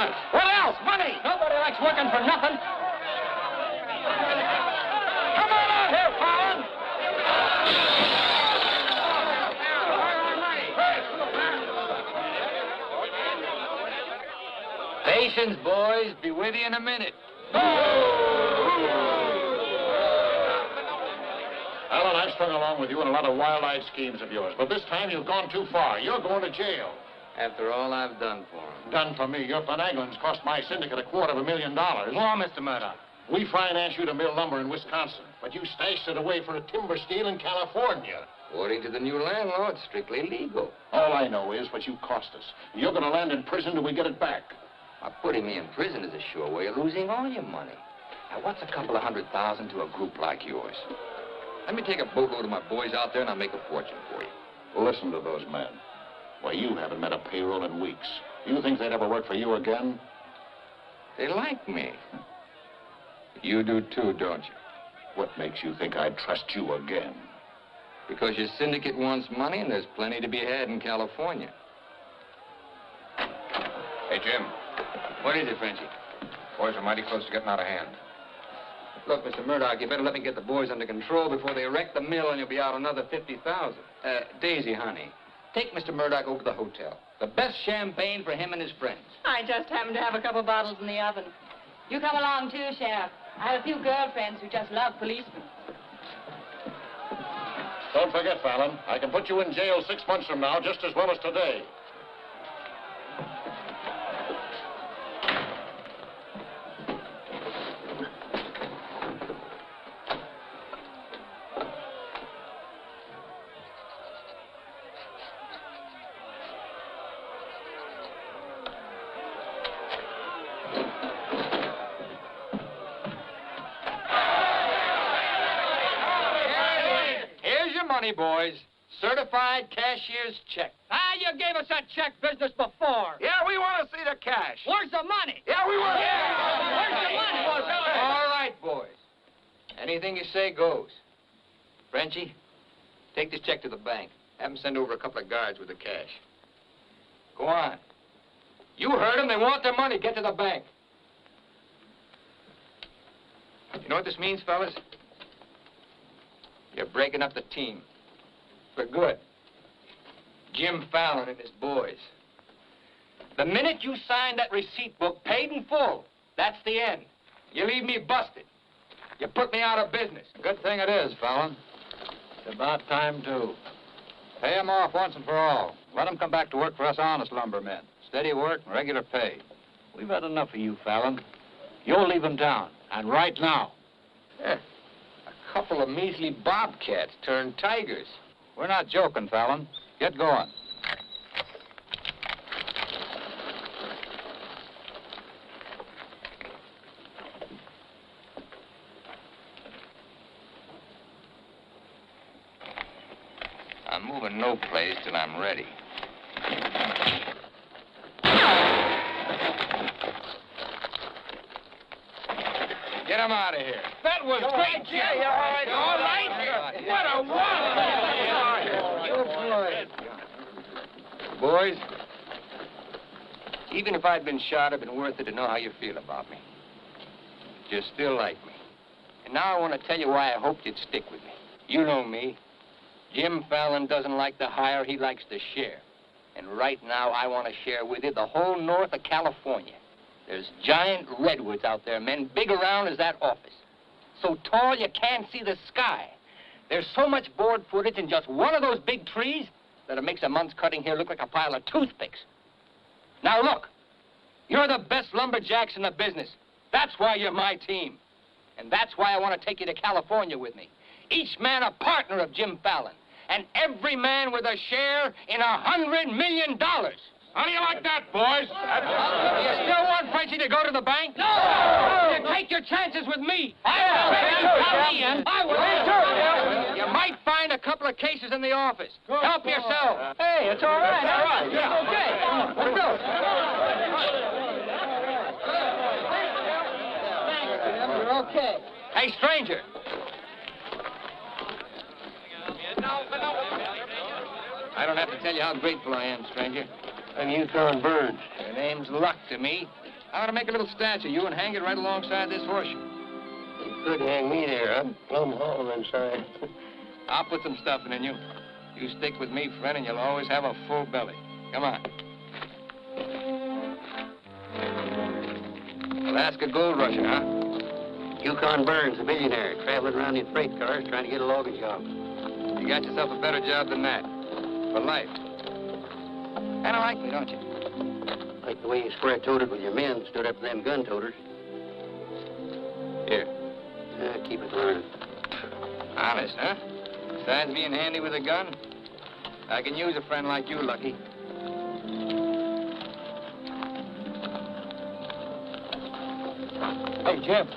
What? What else? Money! Nobody likes working for nothing. Come on out here, Fallon! Patience, boys. Be with you in a minute. Alan, I've strung along with you in a lot of wild-eyed schemes of yours, but this time you've gone too far. You're going to jail. After all I've done for him. Done for me. Your finagling's cost my syndicate $250,000. Go on, Mr. Murdoch. We financed you to mill lumber in Wisconsin, but you stashed it away for a timber steal in California. According to the new land law, it's strictly legal. All I know is what you cost us. You're going to land in prison till we get it back. Now, putting me in prison is a sure way of losing all your money. Now, what's a couple of $100,000 to a group like yours? Let me take a boatload of my boys out there and I'll make a fortune for you. Listen to those men. Why, you haven't met a payroll in weeks. You think they'd ever work for you again? They like me. You do too, don't you? What makes you think I'd trust you again? Because your syndicate wants money and there's plenty to be had in California. Hey, Jim. What is it, Frenchie? Boys are mighty close to getting out of hand. Look, Mr. Murdoch, you better let me get the boys under control before they wreck the mill and you'll be out another $50,000. Daisy, honey, take Mr. Murdoch over to the hotel. The best champagne for him and his friends. I just happen to have a couple bottles in the oven. You come along too, Sheriff. I have a few girlfriends who just love policemen. Don't forget, Fallon, I can put you in jail 6 months from now just as well as today. Boys, certified cashier's check. You gave us that check business before. Yeah, we want to see the cash. Where's the money? Yeah, we want Where's the money? All right, boys. Anything you say goes. Frenchie, take this check to the bank. Have them send over a couple of guards with the cash. Go on. You heard them. They want their money. Get to the bank. You know what this means, fellas? You're breaking up the team. For good. Jim Fallon and his boys. The minute you sign that receipt book, paid in full, that's the end. You leave me busted. You put me out of business. Good thing it is, Fallon. It's about time, too. Pay him off once and for all. Let him come back to work for us honest lumbermen. Steady work and regular pay. We've had enough of you, Fallon. You'll leave him down, and right now. Yeah. A couple of measly bobcats turned tigers. We're not joking, Fallon. Get going. I'm moving no place till I'm ready. Get him out of here. That was great, Jim. Yeah, all right. All right. What a wallop. Boys, even if I'd been shot, it'd been worth it to know how you feel about me. You still like me. And now I want to tell you why I hoped you'd stick with me. You know me. Jim Fallon doesn't like to hire, he likes to share. And right now, I want to share with you the whole north of California. There's giant redwoods out there, men, big around as that office. So tall you can't see the sky. There's so much board footage in just one of those big trees that it makes a month's cutting here look like a pile of toothpicks. Now look, you're the best lumberjacks in the business. That's why you're my team. And that's why I want to take you to California with me. Each man a partner of Jim Fallon. And every man with a share in $100 million. How do you like that, boys? You still want Frenchie to go to the bank? No! You take your chances with me. I will. You might find a couple of cases in the office. Help yourself. Hey, it's all right. All right. Yeah. Okay. Let's go. You're okay. Hey, stranger. I don't have to tell you how grateful I am, stranger. And you throwing birds. Your name's luck to me. I want to make a little statue of you and hang it right alongside this horseshoe. You could hang me there. I'm plumb hollow inside. I'll put some stuffing in you. You stick with me, friend, and you'll always have a full belly. Come on. Alaska gold rushing, huh? Yukon Burns, a millionaire, traveling around in freight cars trying to get a logging job. You got yourself a better job than that. For life. Kind of like me, don't you? Like the way you square-toted with your men, stood up to them gun-toters. Here. Keep it running. Honest, huh? Besides being handy with a gun, I can use a friend like you, Lucky. Hey, Jim.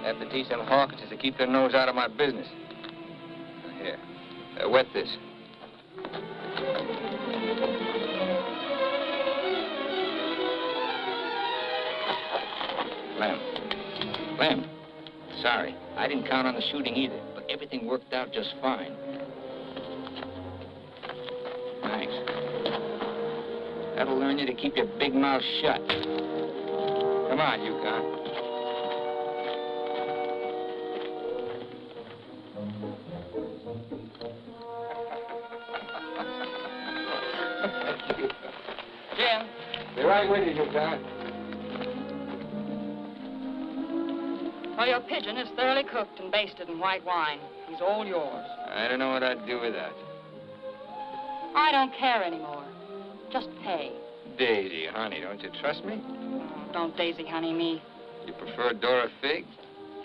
Have to teach them hawkers to keep their nose out of my business. Here. Wet this. Lem. Sorry. I didn't count on the shooting either, but everything worked out just fine. Thanks. That'll learn you to keep your big mouth shut. Come on, Yukon. Jim. Be right with you, Yukon. Well, your pigeon is thoroughly cooked and basted in white wine. He's all yours. I don't know what I'd do with that. I don't care anymore. Just pay. Daisy, honey, don't you trust me? Oh, don't daisy honey me. You prefer Dora Fig?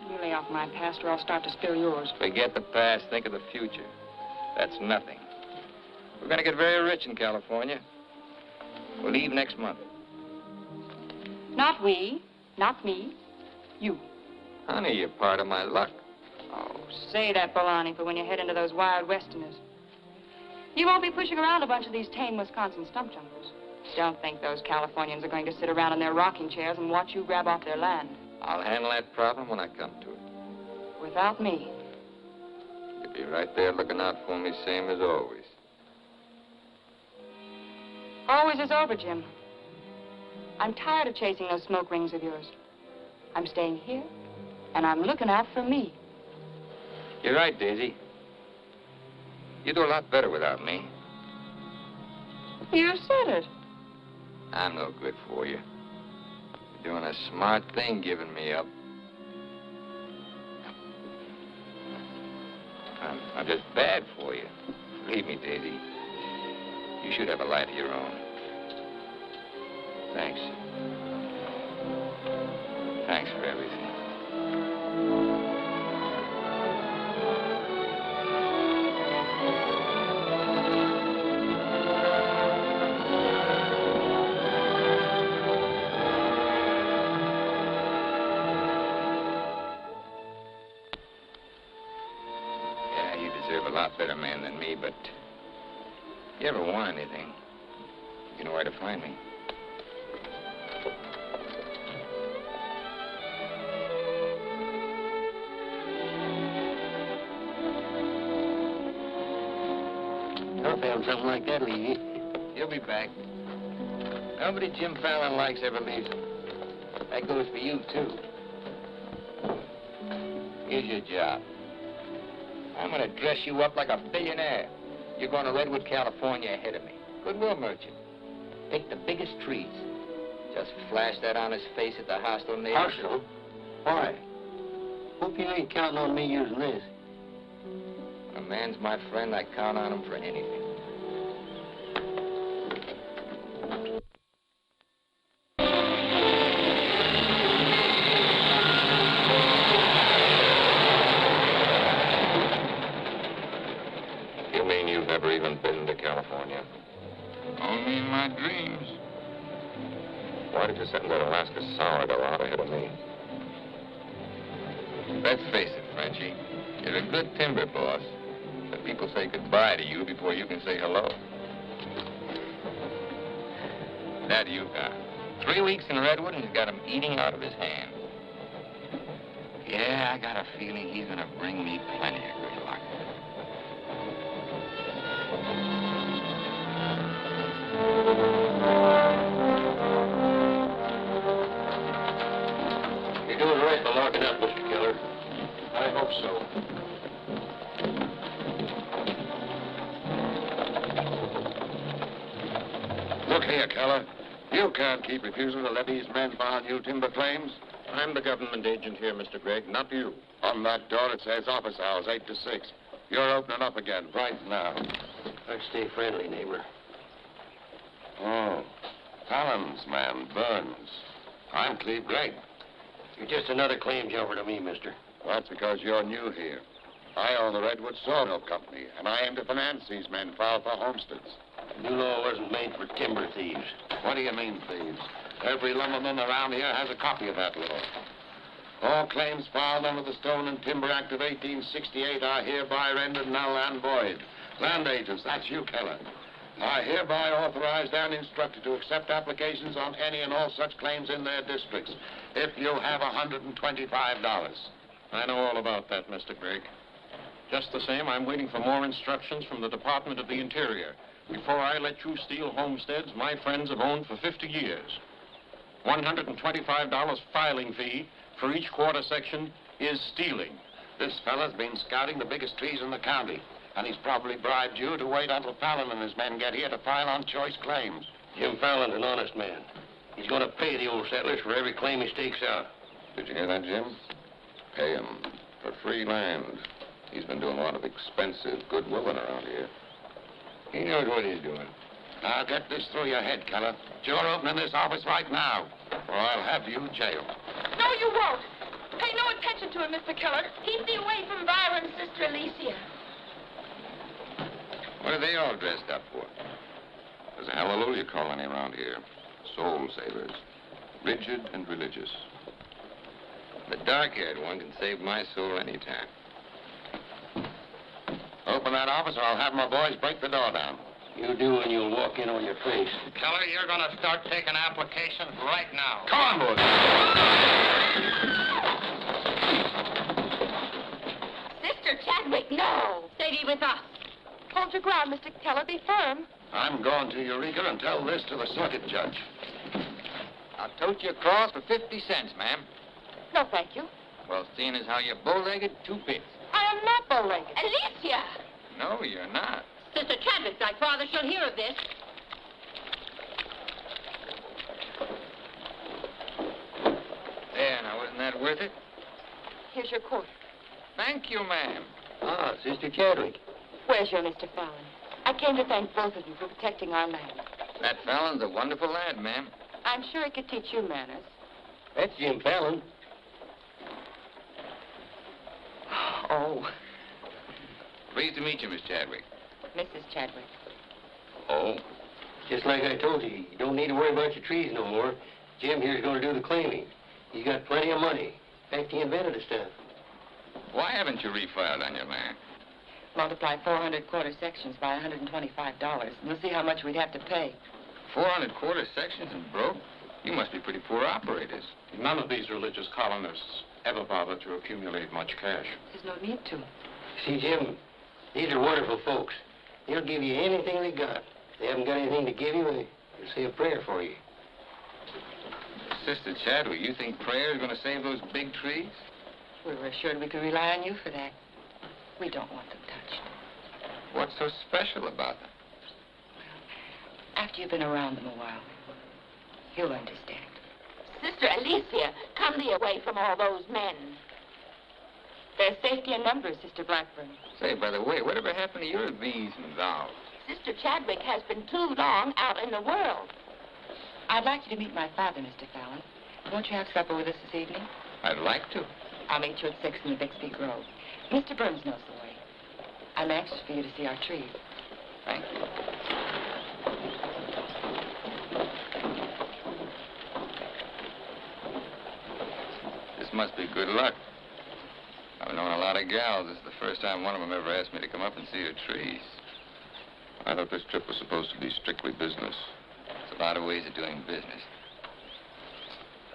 You lay off my past or I'll start to spill yours. Forget the past, think of the future. That's nothing. We're going to get very rich in California. We'll leave next month. Not we, not me, you. Honey, you're part of my luck. Oh, say that baloney for when you head into those wild westerners. You won't be pushing around a bunch of these tame Wisconsin stump jumpers. Don't think those Californians are going to sit around in their rocking chairs and watch you grab off their land. I'll handle that problem when I come to it. Without me. You'll be right there looking out for me, same as always. Always is over, Jim. I'm tired of chasing those smoke rings of yours. I'm staying here, and I'm looking out for me. You're right, Daisy. You do a lot better without me. You said it. I'm no good for you. You're doing a smart thing giving me up. I'm just bad for you. Believe me, Daisy. You should have a life of your own. Thanks. Thanks for everything. Yeah, you deserve a lot better man than me, but if you ever want anything, you know where to find me. I found something like that, Levy. You'll be back. Nobody Jim Fallon likes ever leaves him. That goes for you, too. Here's your job. I'm going to dress you up like a billionaire. You're going to Redwood, California ahead of me. Goodwill merchant. Pick the biggest trees. Just flash that on his face at the hostile neighbors. Hostile? Why? Hope you ain't counting on me using this. When a man's my friend, I count on him for anything. You mean you've never even been to California? Only in my dreams. Why did you send that Alaska sourdough out ahead of me? Let's face it, Frenchie. You're a good timber boss. But people say goodbye to you before you can say hello. That Yukon. 3 weeks in Redwood and he's got him eating out of his hand. Yeah, I got a feeling he's gonna bring me plenty of good luck. Look here, Keller. You can't keep refusing to let these men on you timber claims. I'm the government agent here, Mr. Gregg, not you. On that door it says office hours, 8 to 6. You're opening up again right now. Let's stay friendly, neighbor. Oh, Fallon's man, Burns. I'm Cleve Gregg. You're just another claim jumper to me, mister. That's because you're new here. I own the Redwood Sawmill Company, and I aim to finance these men filed for homesteads. The new law wasn't made for timber thieves. What do you mean, thieves? Every lumberman around here has a copy of that law. All claims filed under the Stone and Timber Act of 1868 are hereby rendered null and void. Land agents, that's you, Keller, are hereby authorized and instructed to accept applications on any and all such claims in their districts if you have $125. I know all about that, Mr. Gregg. Just the same, I'm waiting for more instructions from the Department of the Interior before I let you steal homesteads my friends have owned for 50 years. $125 filing fee for each quarter section is stealing. This fella's been scouting the biggest trees in the county, and he's probably bribed you to wait until Fallon and his men get here to file on choice claims. Jim Fallon's an honest man. He's going to pay the old settlers for every claim he stakes out. Did you hear that, Jim? Pay him for free land. He's been doing a lot of expensive goodwilling around here. He knows what he's doing. Now get this through your head, Keller. You're opening this office right now, or I'll have you jailed. No, you won't. Pay no attention to him, Mr. Keller. Keep thee away from Byron's sister Alicia. What are they all dressed up for? There's a hallelujah colony around here. Soul savers. Rigid and religious. The dark-haired one can save my soul anytime. Open that office, or I'll have my boys break the door down. You do, and you'll walk in on your face. Keller, you're going to start taking applications right now. Come on, boys. Sister Chadwick, no. Stay thee with us. Hold your ground, Mr. Keller. Be firm. I'm going to Eureka and tell this to the circuit judge. I'll tote you across for 50 cents, ma'am. No, thank you. Well, seeing as how you're bow-legged, 2 bits. I am not bow-legged. Alicia! No, you're not. Sister Chadwick, thy father shall hear of this. There, now, wasn't that worth it? Here's your quarter. Thank you, ma'am. Ah, Sister Chadwick. Where's your Mr. Fallon? I came to thank both of you for protecting our land. That Fallon's a wonderful lad, ma'am. I'm sure he could teach you manners. That's Jim Fallon. Oh, Pleased to meet you, Miss Chadwick. Mrs. Chadwick. Oh? Just like I told you, you don't need to worry about your trees no more. Jim here's going to do the claiming. He's got plenty of money. In fact, he invented the stuff. Why haven't you refiled on your land? Multiply 400 quarter sections by $125, and you'll see how much we'd have to pay. 400 quarter sections and broke? You must be pretty poor operators. None of these religious colonists ever bother to accumulate much cash. There's no need to. See, Jim, these are wonderful folks. They'll give you anything they got. If they haven't got anything to give you, they'll say a prayer for you. Sister Chadwick, you think prayer is going to save those big trees? We were assured we could rely on you for that. We don't want them touched. What's so special about them? After you've been around them a while, you'll understand. Sister Alicia, come thee away from all those men. There's safety in numbers, Sister Blackburn. Say, by the way, whatever happened to your these and thous? Sister Chadwick has been too long out in the world. I'd like you to meet my father, Mr. Fallon. Won't you have supper with us this evening? I'd like to. I'll meet you at 6 in the Bixby Grove. Mr. Burns knows the way. I'm anxious for you to see our trees. Thank you. This must be good luck. I've known a lot of gals. This is the first time one of them ever asked me to come up and see her trees. I thought this trip was supposed to be strictly business. There's a lot of ways of doing business.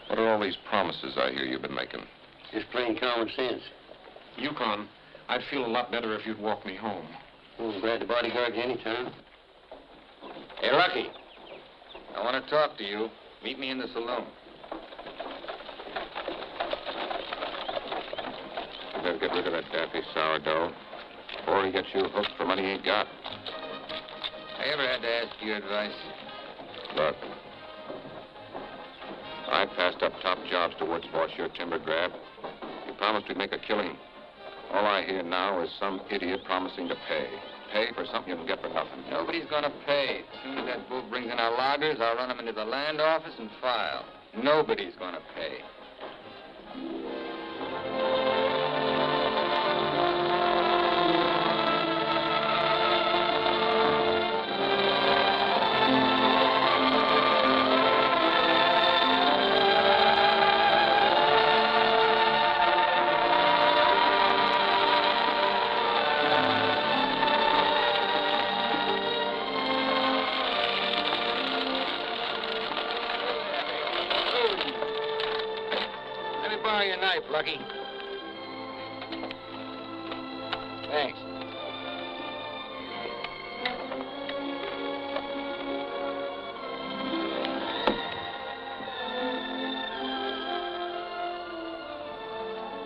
What are all these promises I hear you've been making? Just plain common sense. Yukon, I'd feel a lot better if you'd walk me home. Oh, I'm glad the bodyguard's anytime. Hey, Lucky. I want to talk to you. Meet me in the saloon. better get rid of that daffy sourdough before he gets you hooked for money he ain't got. I ever had to ask your advice? Look, I passed up top jobs to Woods boss your timber grab. He promised we'd make a killing. All I hear now is some idiot promising to pay. Pay for something you can get for nothing. Nobody's gonna pay. As soon as that bull brings in our loggers, I'll run them into the land office and file. Nobody's gonna pay. Lucky. Thanks.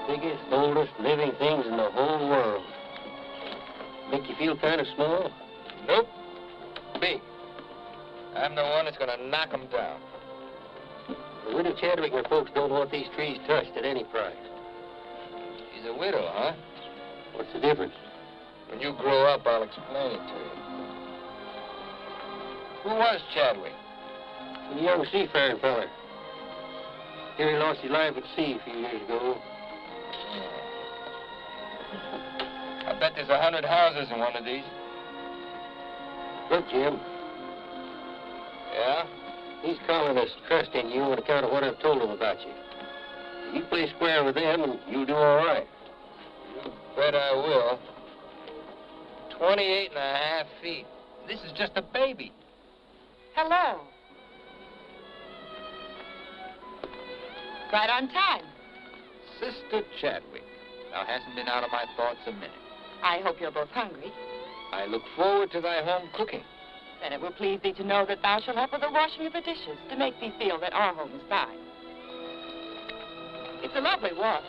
Biggest, oldest living things in the whole world. Make you feel kind of small? Nope. Big. I'm the one that's gonna knock them down. The widow Chadwick and her folks don't want these trees touched at any price. She's a widow, huh? What's the difference? When you grow up, I'll explain it to you. Who was Chadwick? A young seafaring feller. Here he lost his life at sea a few years ago. I bet there's 100 houses in one of these. Look, Jim. Yeah? These colonists trust in you on account of what I've told them about you. You play square with them, and you'll do all right. You bet I will. 28 and a half feet. This is just a baby. Hello. Right on time. Sister Chadwick. Thou hasn't been out of my thoughts a minute. I hope you're both hungry. I look forward to thy home cooking. Then it will please thee to know that thou shalt help with the washing of the dishes to make thee feel that our home is thine. It's a lovely walk.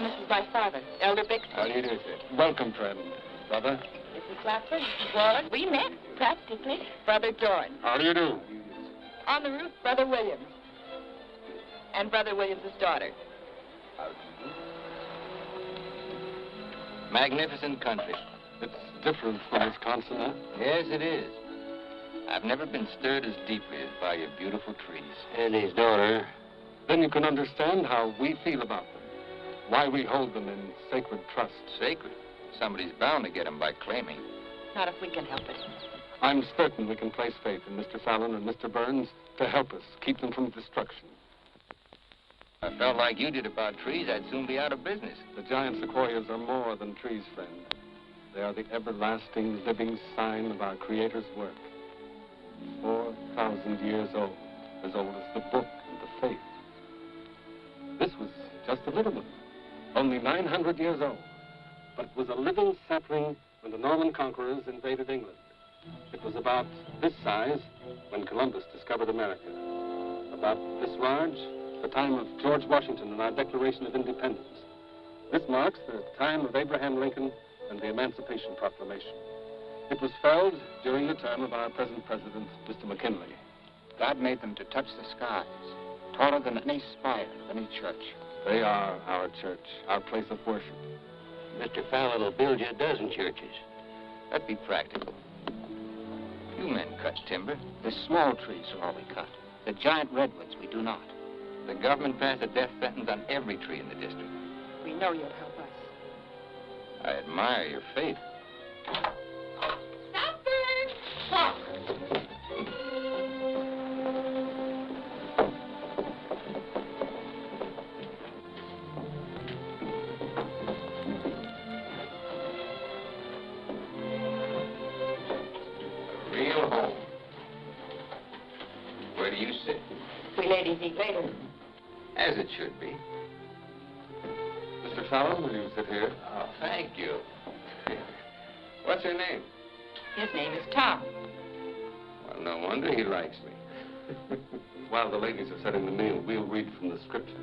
This is my father, Elder Bixby. How do you do, sir? Welcome, friend. Brother? Mrs. Clapper, Mrs. Warren. We met, practically. Brother Dorn. How do you do? On the roof, Brother Williams. And Brother Williams' daughter. Magnificent country. It's different from Wisconsin, huh? Yes, it is. I've never been stirred as deeply as by your beautiful trees. And his daughter. Then you can understand how we feel about them. Why we hold them in sacred trust. Sacred. Somebody's bound to get them by claiming. Not if we can help it. I'm certain we can place faith in Mr. Fallon and Mr. Burns to help us keep them from destruction. I felt like you did about trees, I'd soon be out of business. The giant sequoias are more than trees, friend. They are the everlasting, living sign of our Creator's work. 4,000 years old as the book and the faith. This was just a little one. Only 900 years old, but it was a little sapling when the Norman conquerors invaded England. It was about this size when Columbus discovered America. About this large, the time of George Washington and our Declaration of Independence. This marks the time of Abraham Lincoln and the Emancipation Proclamation. It was felled during the term of our present president, Mr. McKinley. God made them to touch the skies, taller than any spire of any church. They are our church, our place of worship. Mr. Fallon will build you a dozen churches. That'd be practical. You men cut timber. The small trees are all we cut. The giant redwoods we do not. The government passed a death sentence on every tree in the district. We know you'll help us. I admire your faith. Stop! Real home. Where do you sit? We ladies eat later. As it should be. Mr. Fallon, will you sit here? Oh, thank you. What's her name? His name is Tom. Well, no wonder he likes me. While the ladies are setting the meal, we'll read from the scriptures.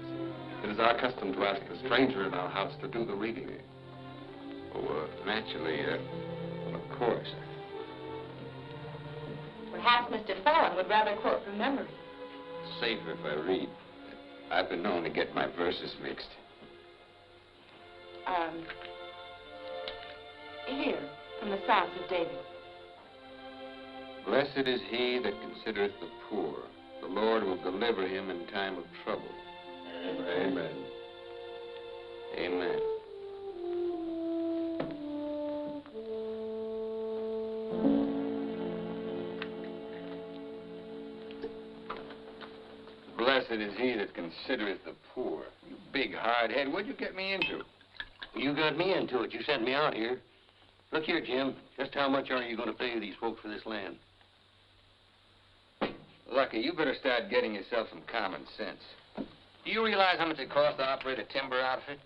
It is our custom to ask a stranger in our house to do the reading. Oh, naturally, of course. Perhaps Mr. Fallon would rather quote from memory. Safer if I read. I've been known to get my verses mixed. Here, from the Psalms of David. Blessed is he that considereth the poor. The Lord will deliver him in time of trouble. Amen. Amen. Blessed is he that considereth the poor. You big hard head, what'd you get me into? You got me into it. You sent me out here. Look here, Jim. Just how much are you going to pay these folks for this land? Lucky, you better start getting yourself some common sense. Do you realize how much it costs to operate a timber outfit?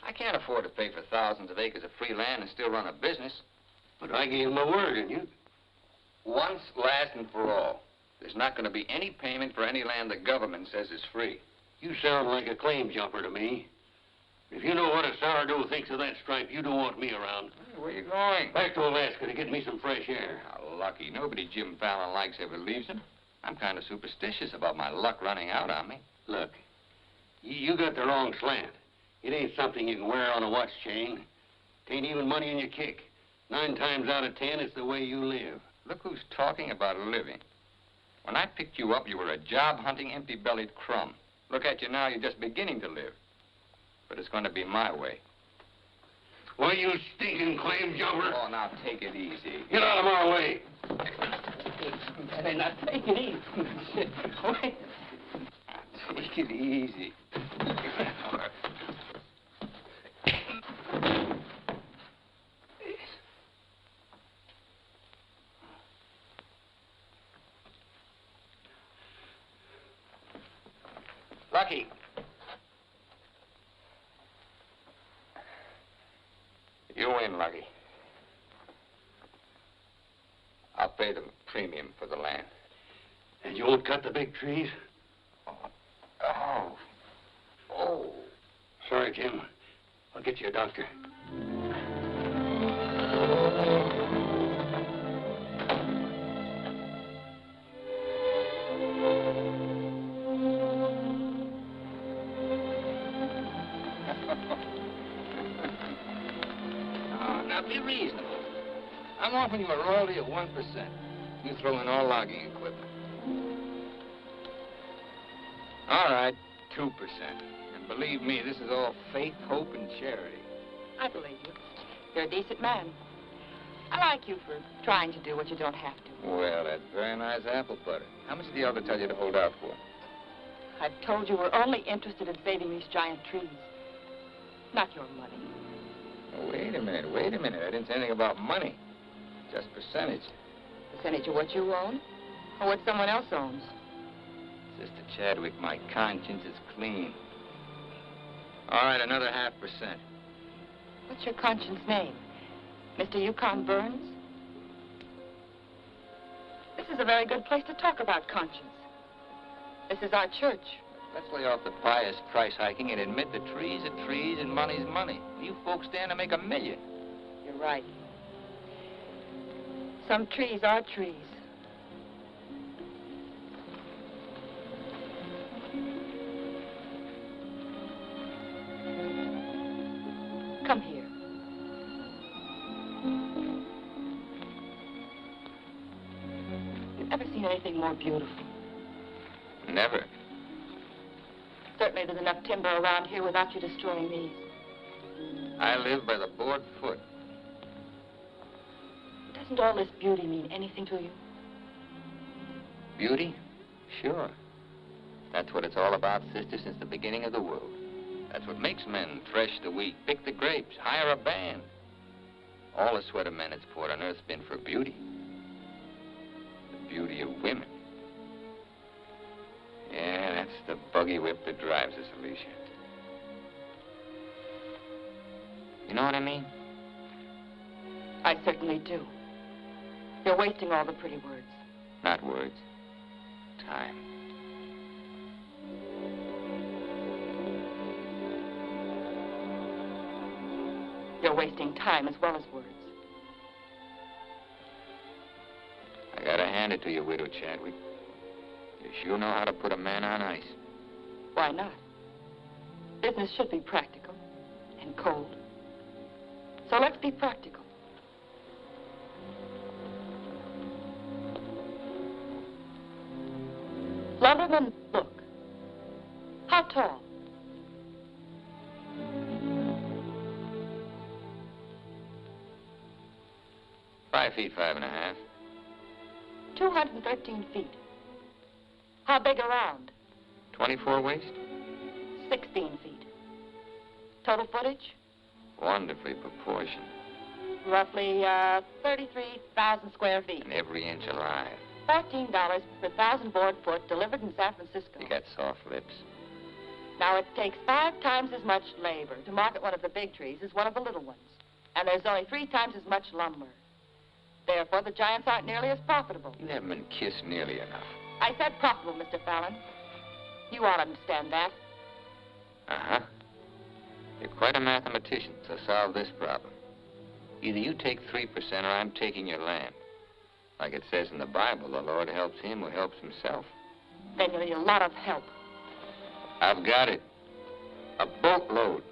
I can't afford to pay for thousands of acres of free land and still run a business. But I gave my word, didn't you? Once, last, and for all. There's not going to be any payment for any land the government says is free. You sound like a claim jumper to me. If you know what a sourdough thinks of that stripe, you don't want me around. Hey, where you going? Back to Alaska to get me some fresh air. How lucky. Nobody Jim Fallon likes ever leaves him. I'm kind of superstitious about my luck running out on me. Look, you got the wrong slant. It ain't something you can wear on a watch chain. It ain't even money in your kick. 9 times out of 10, it's the way you live. Look who's talking about living. When I picked you up, you were a job-hunting, empty-bellied crumb. Look at you now, you're just beginning to live. But it's going to be my way. Why, you stinking claim jumper? Oh, now take it easy. Get out of my way. Hey, now take it easy. Wait. Take it easy. Lucky. You win, Lucky. I'll pay the premium for the land. And you won't cut the big trees? Oh. Sorry, Jim. I'll get you a doctor. Now be reasonable. I'm offering you a royalty of 1%. You throw in all logging equipment. All right, 2%. And believe me, this is all faith, hope, and charity. I believe you. You're a decent man. I like you for trying to do what you don't have to. Well, that's very nice apple butter. How much did the elder tell you to hold out for? I've told you we're only interested in saving these giant trees. Not your money. Oh, wait a minute. I didn't say anything about money. Just percentage. Percentage of what you own? Or what someone else owns? Sister Chadwick, my conscience is clean. All right, another 0.5%. What's your conscience name? Mr. Yukon Burns? This is a very good place to talk about conscience. This is our church. Let's lay off the pious price hiking and admit that trees are trees and money's money. You folks stand to make $1 million. You're right. Some trees are trees. Come here. You've ever seen anything more beautiful? Never. Certainly there's enough timber around here without you destroying these. I live by the board foot. Doesn't all this beauty mean anything to you? Beauty? Sure. That's what it's all about, sister, since the beginning of the world. That's what makes men thresh the wheat, pick the grapes, hire a band. All the sweat of men that's poured on earth's been for beauty. The beauty of women. whip that drives us, Alicia. You know what I mean? I certainly do. You're wasting all the pretty words. Not words. Time. You're wasting time as well as words. I gotta hand it to you, Widow Chadwick. You sure know how to put a man on ice. Why not? Business should be practical and cold. So let's be practical. Lumberman, look. How tall? $5 feet, 5.5. 213 feet. How big around? 24 waist? 16 feet. Total footage? Wonderfully proportioned. Roughly 33,000 square feet. And every inch alive. $14 per 1,000 board foot delivered in San Francisco. You got soft lips. Now, it takes 5 times as much labor to market one of the big trees as one of the little ones. And there's only 3 times as much lumber. Therefore, the giants aren't nearly as profitable. You haven't been kissed nearly enough. I said profitable, Mr. Fallon. You all understand that. Uh-huh. You're quite a mathematician to solve this problem. Either you take 3% or I'm taking your land. Like it says in the Bible, the Lord helps him who helps himself. Then you'll need a lot of help. I've got it. A boatload.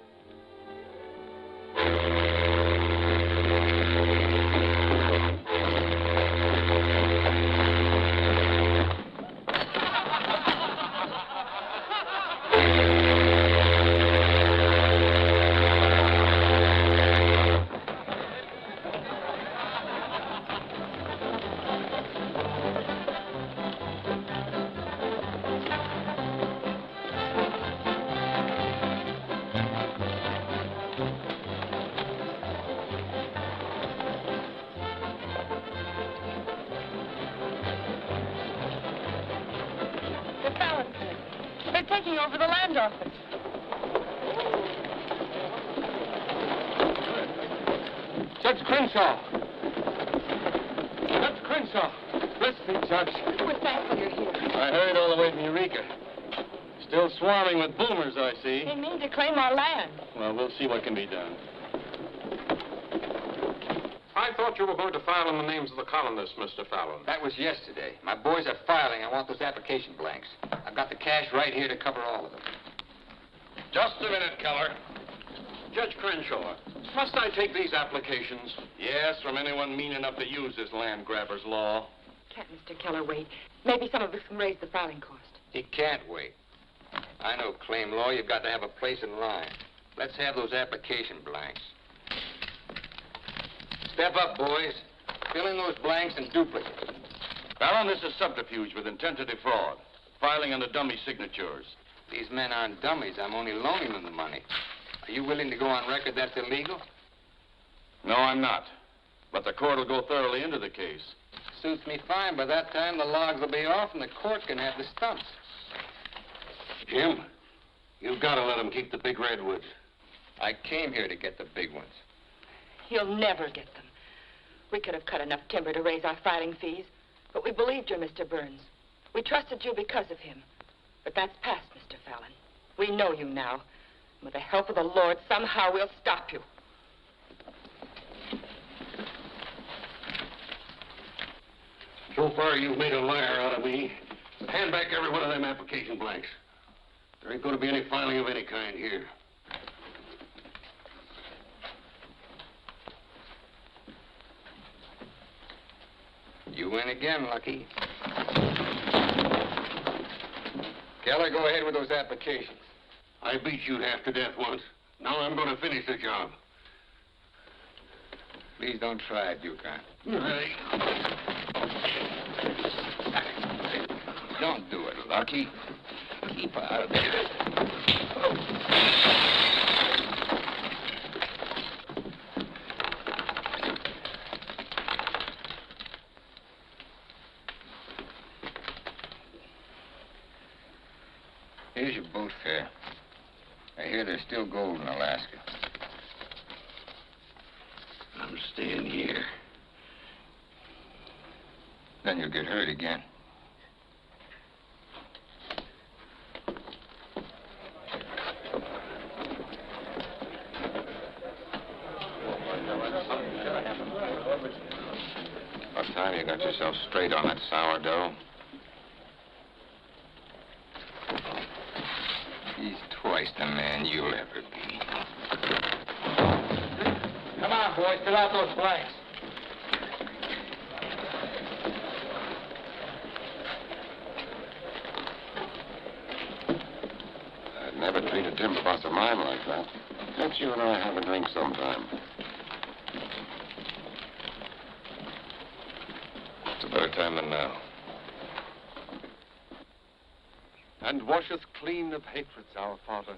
Taking over the land office. Judge Crenshaw. Judge Crenshaw. Listen, Judge. We're thankful you're here. I hurried all the way from Eureka. Still swarming with boomers, I see. They mean to claim our land. Well, we'll see what can be done. I thought you were going to file in the names of the colonists, Mr. Fallon. That was yesterday. My boys are filing. I want those application blanks. I've got the cash right here to cover all of them. Just a minute, Keller. Judge Crenshaw, must I take these applications? Yes, from anyone mean enough to use this land grabber's law. Can't Mr. Keller wait? Maybe some of us can raise the filing cost. He can't wait. I know claim law. You've got to have a place in line. Let's have those application blanks. Step up, boys. Fill in those blanks and duplicate. Baron, this is subterfuge with intent to defraud. Filing under dummy signatures. These men aren't dummies. I'm only loaning them the money. Are you willing to go on record that's illegal? No, I'm not. But the court will go thoroughly into the case. Suits me fine. By that time, the logs will be off and the court can have the stumps. Jim, you've got to let him keep the big redwoods. I came here to get the big ones. He'll never get them. We could have cut enough timber to raise our filing fees, but we believed you, Mr. Burns. We trusted you because of him. But that's past, Mr. Fallon. We know you now. With the help of the Lord, somehow we'll stop you. So far, you've made a liar out of me. Hand back every one of them application blanks. There ain't going to be any filing of any kind here. You win again, Lucky. Keller, go ahead with those applications. I beat you half to death once. Now I'm going to finish the job. Please don't try it, Buchanan. Hey. Don't do it, Lucky. Keep out of there. Here's your boat fare. I hear there's still gold in Alaska. I'm staying here. Then you'll get hurt again. About time you got yourself straight on that sourdough. He's twice the man you'll ever be. Come on, boys, fill out those blanks. I'd never treat a timber boss of mine like that. Let's you and I have a drink sometime. It's a better time than now. And wash us clean of hatreds, our Father,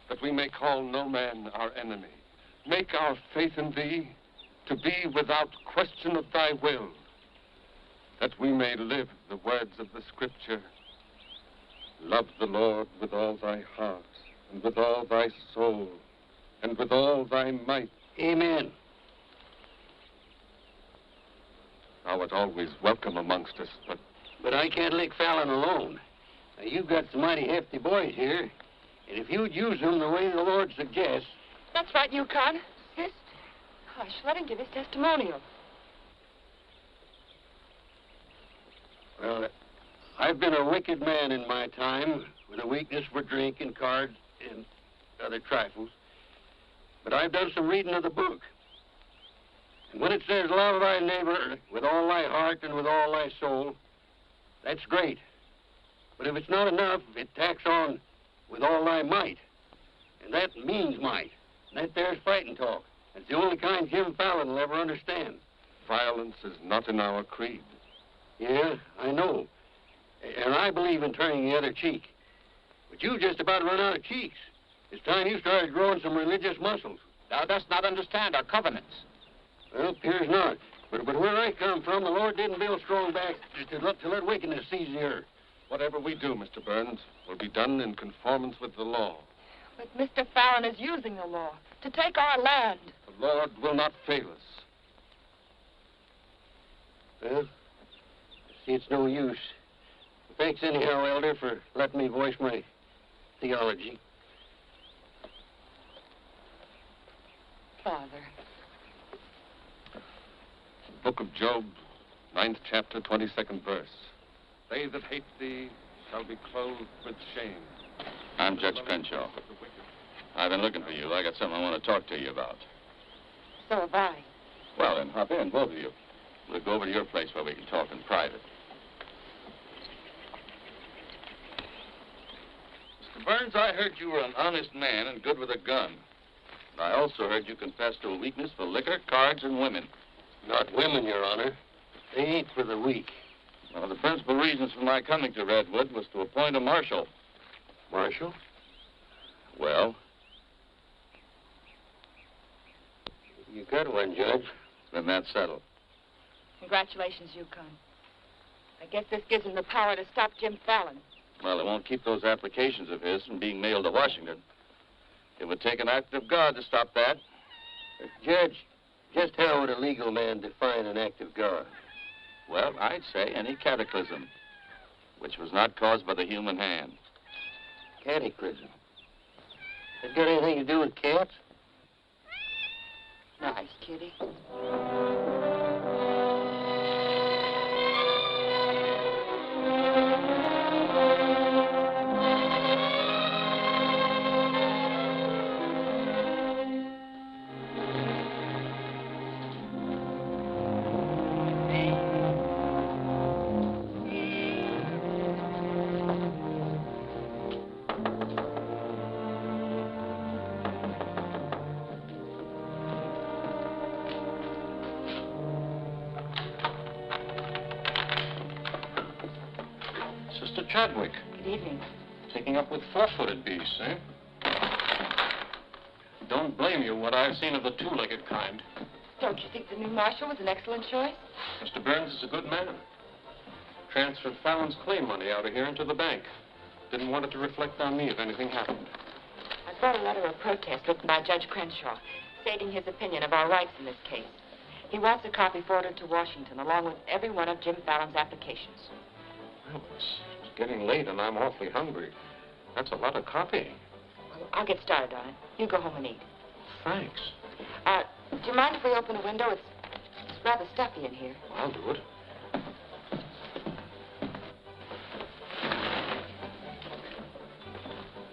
that we may call no man our enemy. Make our faith in thee to be without question of thy will, that we may live the words of the Scripture. Love the Lord with all thy heart, and with all thy soul, and with all thy might. Amen. Thou art always welcome amongst us, But I can't lick Fallon alone. Now, you've got some mighty hefty boys here, and if you'd use them the way the Lord suggests... That's right, Yukon. Sister. Hush, let him give his testimonial. Well, I've been a wicked man in my time, with a weakness for drink and cards and other trifles. But I've done some reading of the book. And when it says, love thy neighbor with all thy heart and with all thy soul, that's great. But if it's not enough, it tacks on with all thy might. And that means might. And that there's fighting talk. It's the only kind Jim Fallon will ever understand. violence is not in our creed. Yeah, I know. And I believe in turning the other cheek. But you just about run out of cheeks. It's time you started growing some religious muscles. Thou dost not understand our covenants. Well, appears not. But where I come from, the Lord didn't build strong backs to let wickedness seize the earth. Whatever we do, Mr. Burns, will be done in conformance with the law. But Mr. Fallon is using the law to take our land. The Lord will not fail us. Well, see, it's no use. Thanks anyhow, Elder, for letting me voice my theology. Father. Book of Job, 9th chapter, 22nd verse. They that hate thee shall be clothed with shame. I'm Judge Crenshaw. I've been looking for you. I got something I want to talk to you about. So have I. Well, then, hop in, both of you. We'll go over to your place where we can talk in private. Mr. Burns, I heard you were an honest man and good with a gun. I also heard you confess to a weakness for liquor, cards, and women. Not women, Your Honor. They ain't for the weak. One of the principal reasons for my coming to Redwood was to appoint a marshal. Marshal? Well? You got one, Judge. Then that's settled. Congratulations, Yukon. I guess this gives him the power to stop Jim Fallon. Well, it won't keep those applications of his from being mailed to Washington. It would take an act of God to stop that. Judge, just how would a legal man define an act of God? Well, I'd say any cataclysm which was not caused by the human hand. Cataclysm? That got anything to do with cats? Nice, kitty. Sister Chadwick, Good evening. taking up with four-footed beasts, eh? Don't blame you what I've seen of the two-legged kind. Don't you think the new marshal was an excellent choice? Mr. Burns is a good man. Transferred Fallon's claim money out of here into the bank. Didn't want it to reflect on me if anything happened. I brought a letter of protest written by Judge Crenshaw, stating his opinion of our rights in this case. He wants a copy forwarded to Washington, along with every one of Jim Fallon's applications. Well, it's getting late, and I'm awfully hungry. That's a lot of copying. Well, I'll get started on it. You go home and eat. Thanks. Do you mind if we open a window? It's rather stuffy in here. I'll do it.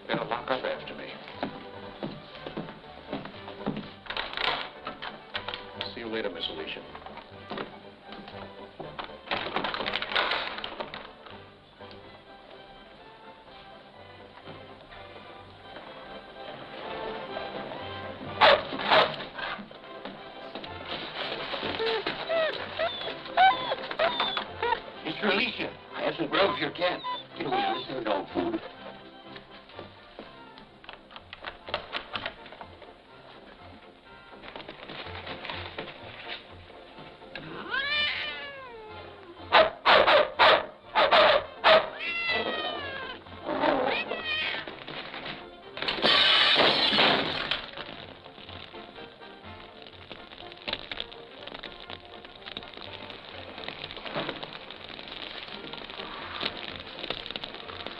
Better lock up after me. See you later, Miss Alicia. Mr. Alicia, I have some grub for your cat. Get away, this is dog food.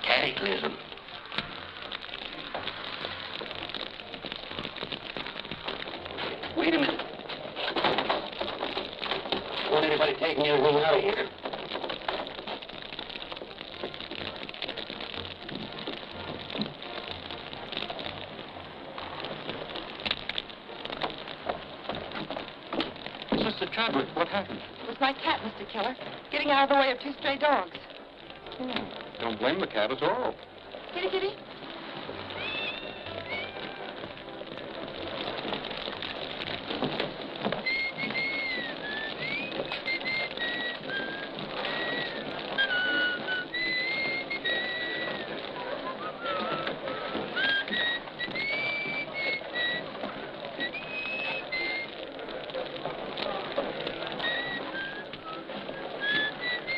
Cataclysm. Wait a minute. Don't want anybody taking anything out of here. Mr. Chadwick, what happened? It was my cat, Mr. Keller, getting out of the way of two stray dogs. Don't blame the cat at all. Kitty, kitty.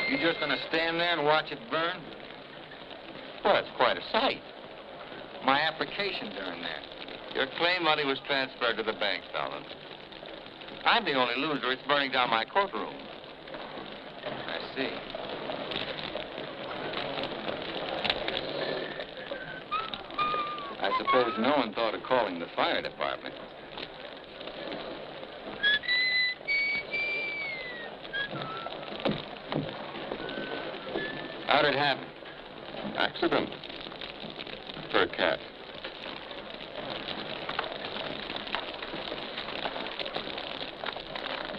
You just gonna stand there and watch it burn? Well, it's quite a sight. My applications are in there. Your claim money was transferred to the bank, Fallon. I'm the only loser. It's burning down my courtroom. I see. I suppose no one thought of calling the fire department. How'd it happen? Accident. For a cat.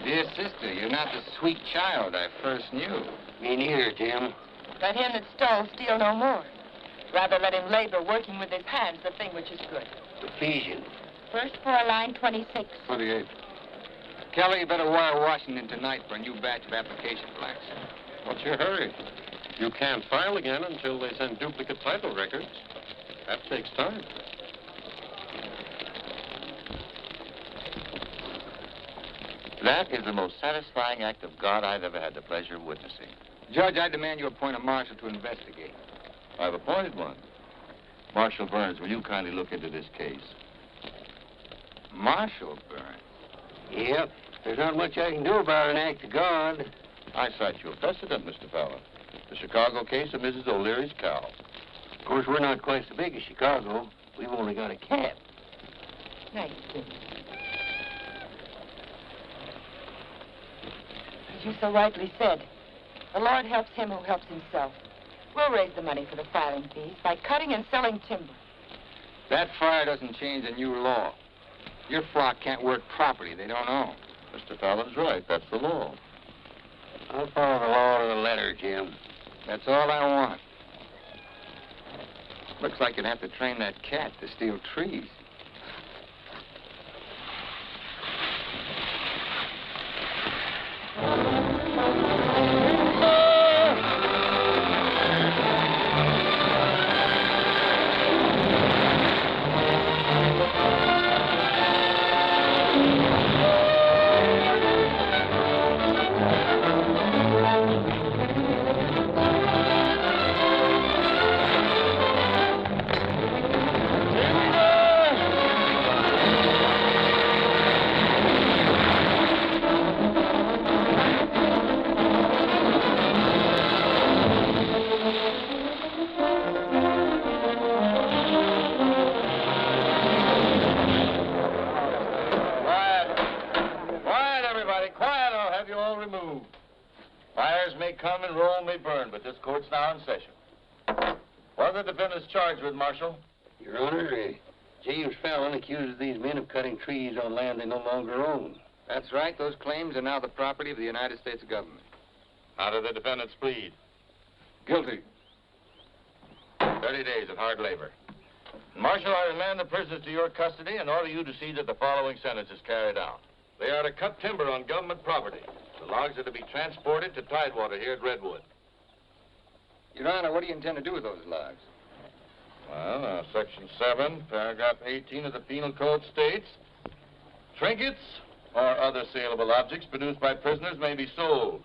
Dear sister, you're not the sweet child I first knew. Me neither, Jim. Let him that stole steal no more. Rather let him labor working with his hands the thing which is good. Ephesians. First floor, line 26. 28. Kelly, you better wire Washington tonight for a new batch of application blanks. What's your hurry? You can't file again until they send duplicate title records. That takes time. That is the most satisfying act of God I've ever had the pleasure of witnessing. Judge, I demand you appoint a marshal to investigate. I've appointed one. Marshal Burns, will you kindly look into this case? Marshal Burns? Yep. There's not much I can do about an act of God. I cite you a precedent, Mr. Fallon. The Chicago case of Mrs. O'Leary's cow. Of course, we're not quite so big as Chicago. We've only got a cat. Nice. As you so rightly said, the Lord helps him who helps himself. We'll raise the money for the filing fees by cutting and selling timber. That fire doesn't change the new law. Your flock can't work property they don't own. Mr. Fallon's right. That's the law. I'll follow the law to the letter, Jim. That's all I want. Looks like you'd have to train that cat to steal trees. court's now in session. What are the defendants charged with, Marshal? Your Honor, James Fallon accuses these men of cutting trees on land they no longer own. That's right. Those claims are now the property of the United States government. How do the defendants plead? Guilty. 30 days of hard labor. Marshal, I remand the prisoners to your custody and order you to see that the following sentence is carried out. They are to cut timber on government property. The logs are to be transported to Tidewater here at Redwood. Your Honor, what do you intend to do with those logs? Well, Section 7, Paragraph 18 of the Penal Code states, trinkets or other saleable objects produced by prisoners may be sold,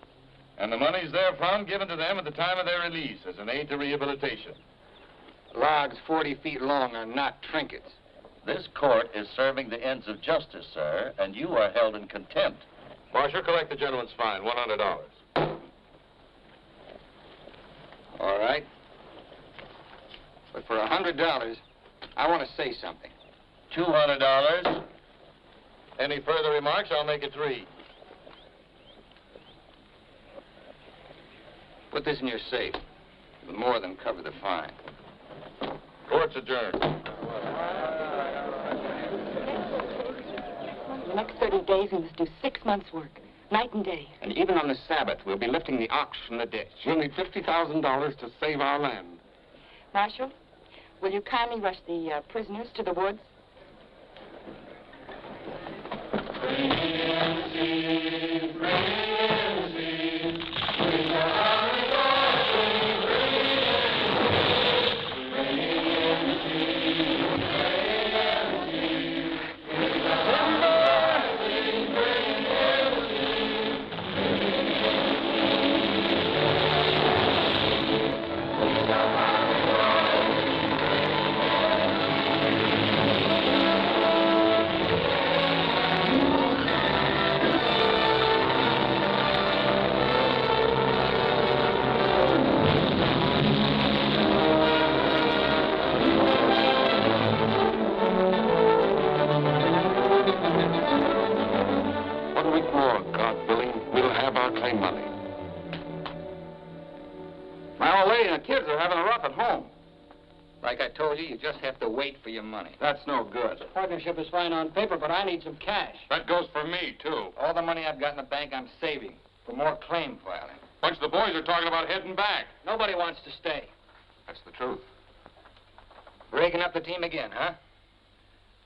and the monies therefrom given to them at the time of their release as an aid to rehabilitation. Logs 40 feet long are not trinkets. This court is serving the ends of justice, sir, and you are held in contempt. Marshal, collect the gentleman's fine, $100. All right. But for $100, I want to say something. $200. Any further remarks, I'll make it 3. Put this in your safe. It'll more than cover the fine. Court's adjourned. In the next 30 days, we must do 6 months' work, night and day. And even on the Sabbath, we'll be lifting the ox from the ditch. We'll need $50,000 to save our land. Marshal, will you kindly rush the prisoners to the woods? Kids are having a rough at home. Like I told you, you just have to wait for your money. That's no good. The partnership is fine on paper, but I need some cash. That goes for me, too. All the money I've got in the bank, I'm saving for more claim filing. Bunch of the boys are talking about heading back. Nobody wants to stay. That's the truth. Breaking up the team again, huh?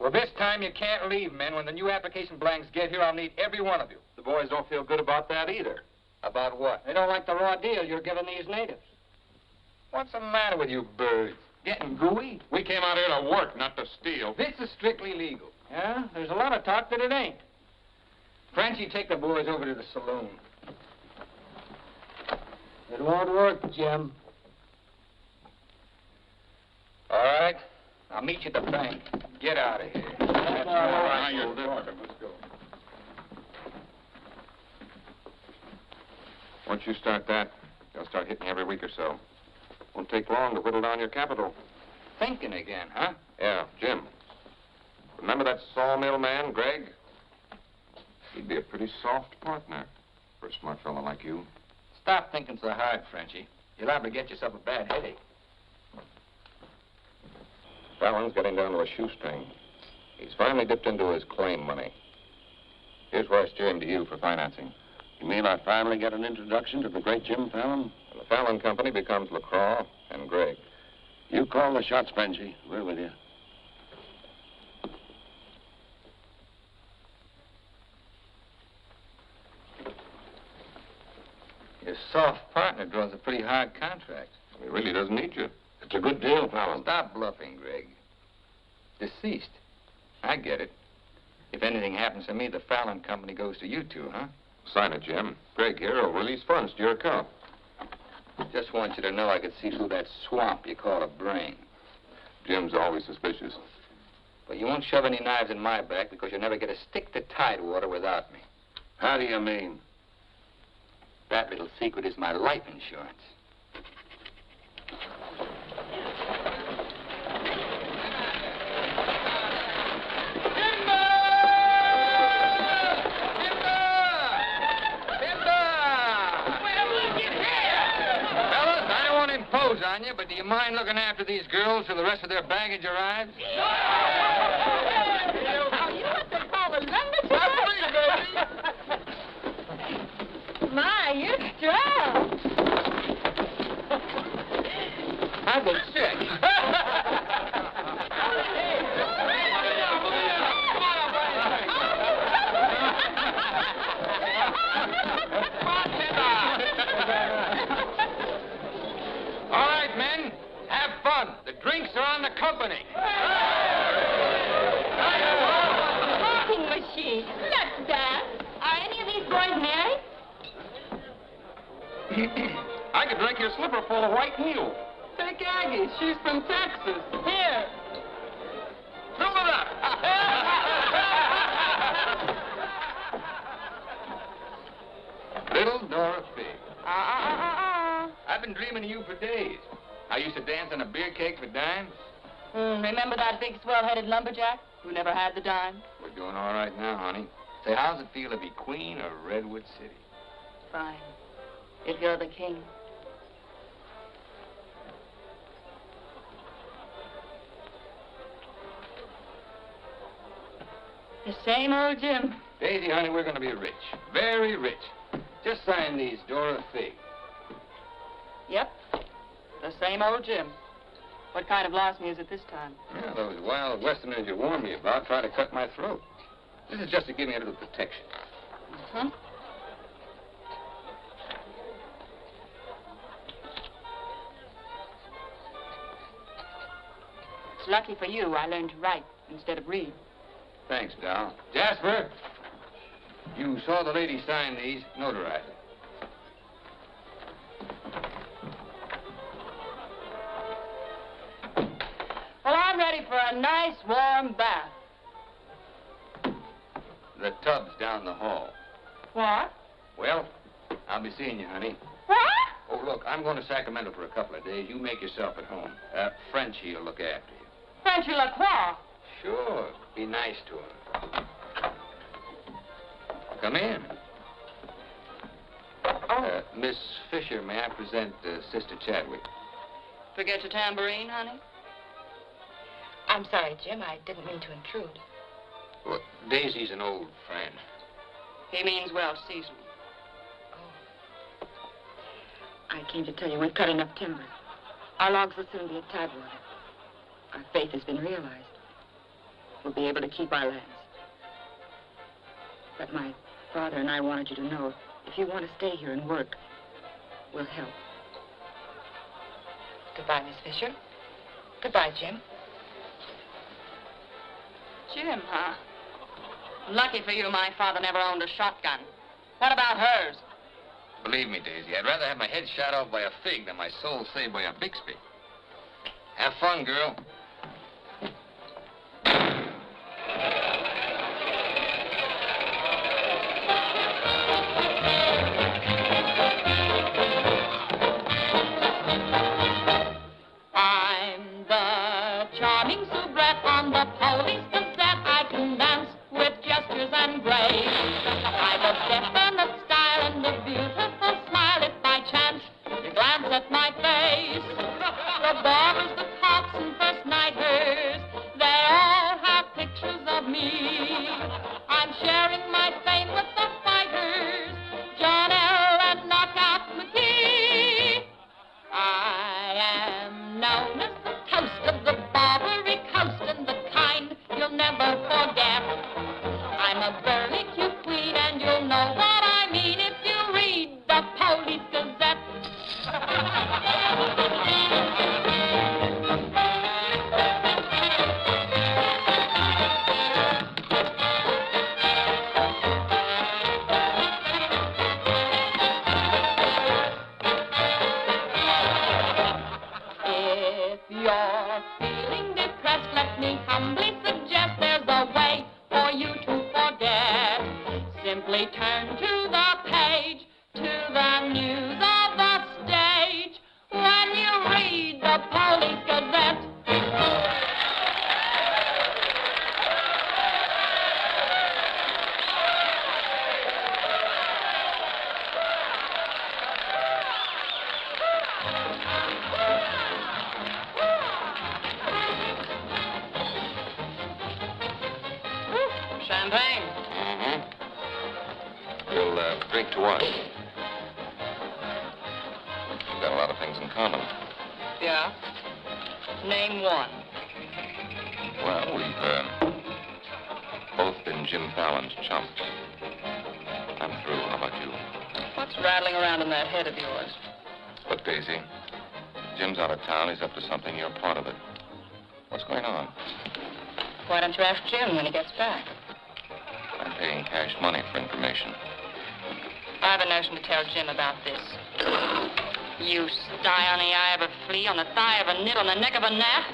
Well, this time you can't leave, men. When the new application blanks get here, I'll need every one of you. The boys don't feel good about that either. About what? They don't like the raw deal you're giving these natives. What's the matter with you birds? Getting gooey? We came out here to work, not to steal. This is strictly legal. Yeah? There's a lot of talk that it ain't. Frenchie, take the boys over to the saloon. It won't work, Jim. All right. I'll meet you at the bank. Get out of here. That's all right. Now you're talking. Let's go. Once you start that, they'll start hitting you every week or so. Won't take long to whittle down your capital. Thinking again, huh? Yeah, Jim. Remember that sawmill man, Greg? He'd be a pretty soft partner for a smart fellow like you. Stop thinking so hard, Frenchie. You're liable to get yourself a bad headache. Fallon's getting down to a shoestring. He's finally dipped into his claim money. Here's where I steer him to you for financing. You mean I finally get an introduction to the great Jim Fallon? The Fallon Company becomes LaCroix and Gregg. You call the shots, Benji. We're with you. Your soft partner draws a pretty hard contract. He really doesn't need you. It's a good deal, Fallon. Stop bluffing, Gregg. Deceased. I get it. If anything happens to me, the Fallon Company goes to you two, huh? Sign it, Jim. Gregg here will release funds to your account. Just want you to know I could see through that swamp you call a brain. Jim's always suspicious. But you won't shove any knives in my back because you'll never get a stick to Tidewater without me. How do you mean? That little secret is my life insurance. impose on you, but do you mind looking after these girls till the rest of their baggage arrives? Are you what they call a lumberjack? My, you're strong. I've been sick. All right, men, have fun. The drinks are on the company. Talking machine. Let's dance. Are any of these boys married? I could drink your slipper full of white mule. Take Aggie. She's from Texas. Here. Fill it up. Little Dora Fig. I've been dreaming of you for days. I used to dance on a beer cake for dimes. Remember that big swell-headed lumberjack who never had the dime? We're doing all right now, honey. Say, how's it feel to be queen of Redwood City? Fine. If you're the king. The same old Jim. Daisy, honey, we're going to be rich. Very rich. Just sign these, Dora Fig. Yep. The same old Jim. What kind of loss music this time? Yeah, those wild westerners you warned me about try to cut my throat. This is just to give me a little protection. Uh-huh. It's lucky for you I learned to write instead of read. Thanks, Doll. Jasper, you saw the lady sign these. Notarize it. Well, I'm ready for a nice warm bath. The tub's down the hall. What? Well, I'll be seeing you, honey. What? Oh, look, I'm going to Sacramento for a couple of days. You make yourself at home. Frenchie will look after you. Frenchy Lacroix. Sure. Be nice to him. Come in. Miss Fisher, may I present Sister Chadwick? Forget your tambourine, honey? I'm sorry, Jim. I didn't mean to intrude. Well, Daisy's an old friend. He means well seasoned. I came to tell you we've cut enough timber. Our logs will soon be at Tidewater. Our faith has been realized. We'll be able to keep our lands. But my father and I wanted you to know if you want to stay here and work, we'll help. Goodbye, Miss Fisher. Goodbye, Jim. Jim, huh? Lucky for you, my father never owned a shotgun. What about hers? Believe me, Daisy, I'd rather have my head shot off by a fig than my soul saved by a Bixby. Have fun, girl. I'm the charming soubrette on the police cassette. I can dance with gestures and grace. I've a definite style and a beautiful smile. If by chance you glance at my face, the barbers, the cops, and first nighters, they all have pictures of me. I'm sharing my fame with the fighters, John L. and Knockout McGee. I am known as the toast of the Barbary Coast and the kind you'll never forget. I'm a burly cute queen and you'll know what I mean if you read the Police Gazette. If you're feeling depressed, let me humbly suggest there's a way for you to forget. Simply turn to the page, to the news of the stage, when you read the Police Gazette. straight to us. We've got a lot of things in common. Yeah? Name one. Well, we've both been Jim Fallon's chumps. I'm through. How about you? What's rattling around in that head of yours? Look, Daisy, Jim's out of town. He's up to something. You're part of it. What's going on? Why don't you ask Jim when he gets back? I'm paying cash money for information. I have a notion to tell Jim about this. You sty on the eye of a flea, on the thigh of a nit, on the neck of a gnat.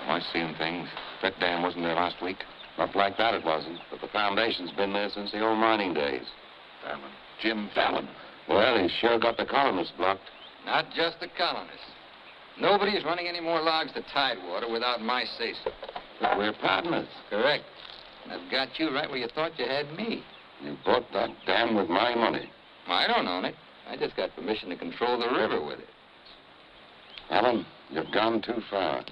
Am I seeing things? That dam wasn't there last week? Not like that, it wasn't. But the foundation's been there since the old mining days. Fallon. Jim Fallon. Well, he's sure got the colonists blocked. Not just the colonists. Nobody's running any more logs to Tidewater without my say-so. But we're partners. Correct. And I've got you right where you thought you had me. You bought that dam with my money. I don't own it. I just got permission to control the river with it. Fallon, you've gone too far.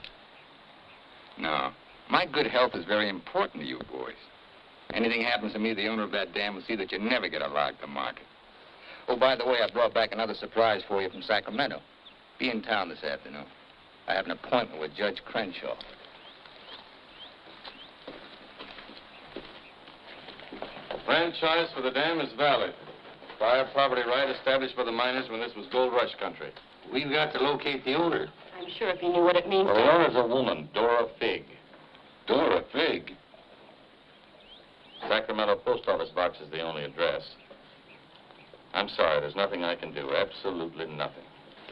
No. My good health is very important to you boys. Anything happens to me, the owner of that dam will see that you never get a log to market. Oh, by the way, I brought back another surprise for you from Sacramento. Be in town this afternoon. I have an appointment with Judge Crenshaw. Franchise for the dam is valid. Prior property right established by the miners when this was gold rush country. We've got to locate the owner. I'm sure if he knew what it means. Well, the owner's a woman, Dora Fig. Dora Fig. Sacramento post office box is the only address. I'm sorry, there's nothing I can do. Absolutely nothing.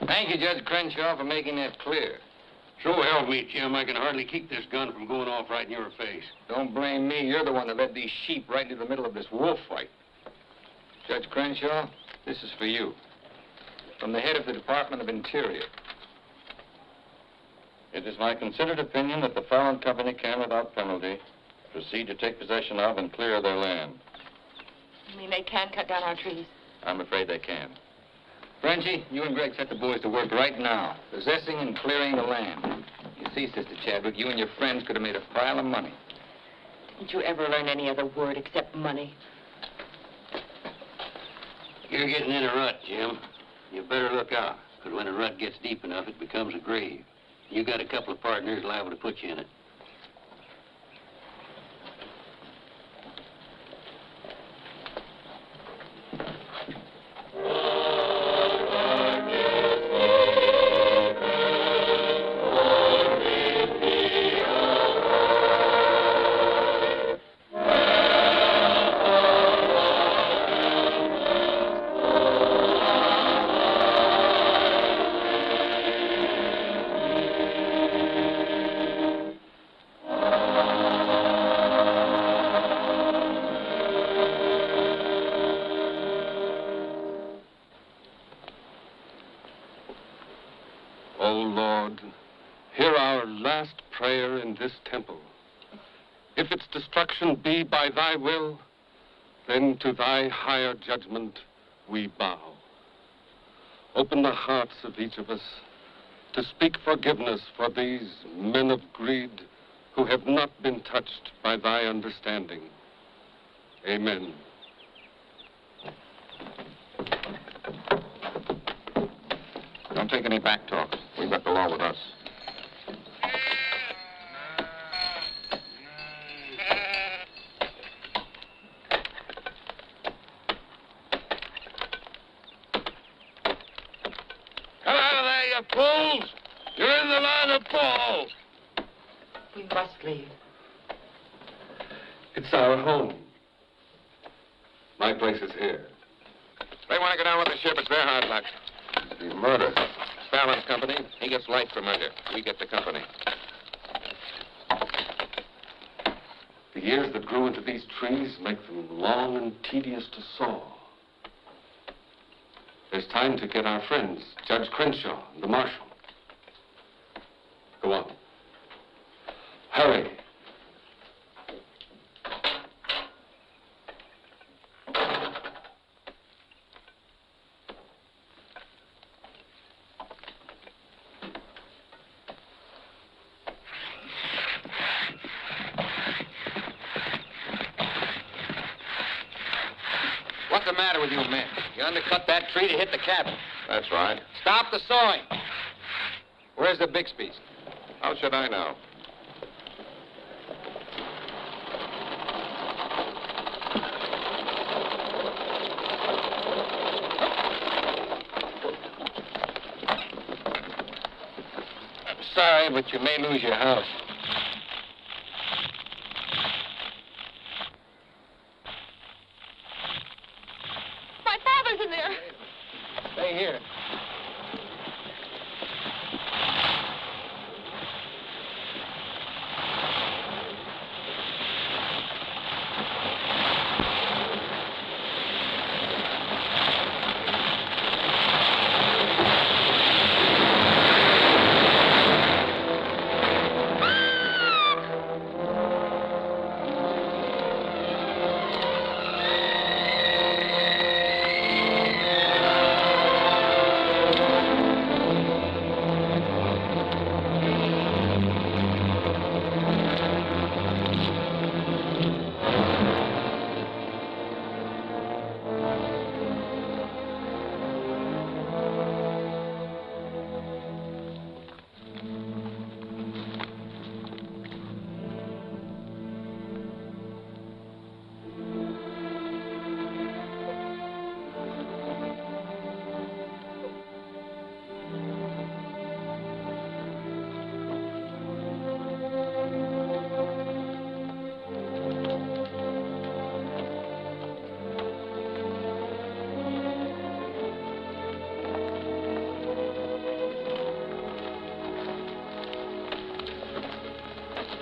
Thank you, Judge Crenshaw, for making that clear. So help me, Jim. I can hardly keep this gun from going off right in your face. Don't blame me. You're the one that led these sheep right into the middle of this wolf fight. Judge Crenshaw, this is for you. From the head of the Department of Interior. It is my considered opinion that the Fallon Company can, without penalty, proceed to take possession of and clear their land. You mean they can't cut down our trees? I'm afraid they can. Frenchie, you and Greg set the boys to work right now, possessing and clearing the land. You see, Sister Chadwick, you and your friends could have made a pile of money. Didn't you ever learn any other word except money? You're getting in a rut, Jim. You better look out, because when a rut gets deep enough, it becomes a grave. You got a couple of partners liable to put you in it. If its destruction be by thy will, then to thy higher judgment we bow. Open the hearts of each of us to speak forgiveness for these men of greed who have not been touched by thy understanding. Amen. Don't take any back talk. We've got the law with us. Come out of there, you fools! You're in the line of fall. We must leave. It's our home. My place is here. They want to go down with the ship. It's their hard luck. The murder. Fallon's company. He gets light for murder. We get the company. The years that grew into these trees make them long and tedious to saw. There's time to get our friends, Judge Crenshaw and the marshal. Go on. Hurry. What's the matter with you men? You undercut that tree to hit the cabin. That's right. Stop the sawing. Where's the Bixby's? How should I know? Sorry, but you may lose your house. My father's in there. Stay here.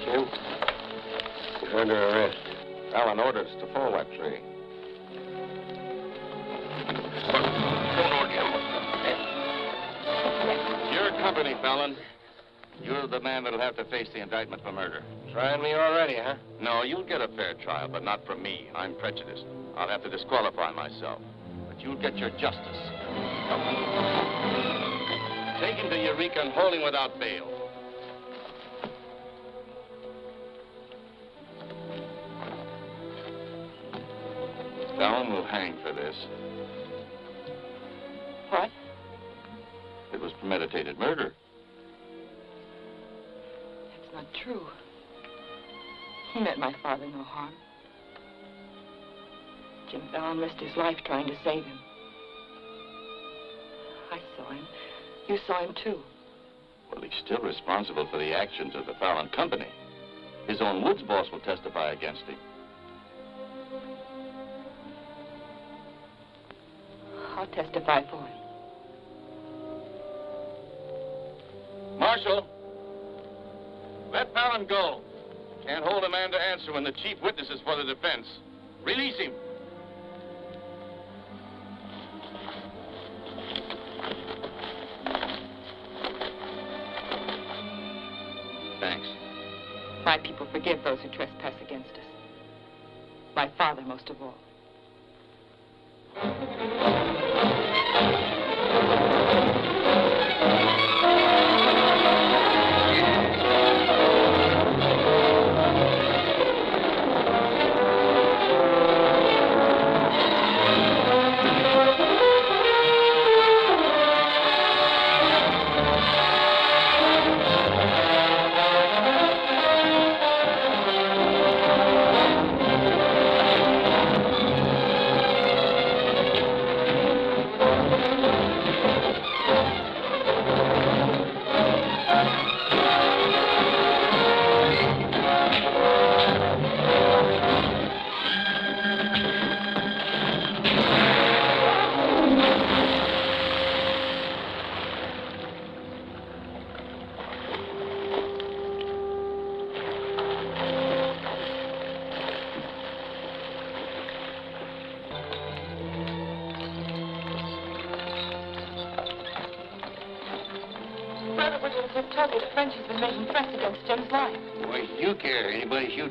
Jim, you're under arrest. Fallon orders to fall that tree. Your company, Fallon. You're the man that'll have to face the indictment for murder. Trying me already, huh? No, you'll get a fair trial, but not from me. I'm prejudiced. I'll have to disqualify myself. But you'll get your justice. Take him to Eureka and hold him without bail. Fallon will hang for this. What? It was premeditated murder. That's not true. He meant my father no harm. Jim Fallon risked his life trying to save him. I saw him. You saw him, too. Well, he's still responsible for the actions of the Fallon Company. His own woods boss will testify against him. I'll testify for him. Marshal, let Fallon go. Can't hold a man to answer when the chief witness is for the defense. Release him. Thanks. My people forgive those who trespass against us. My father most of all.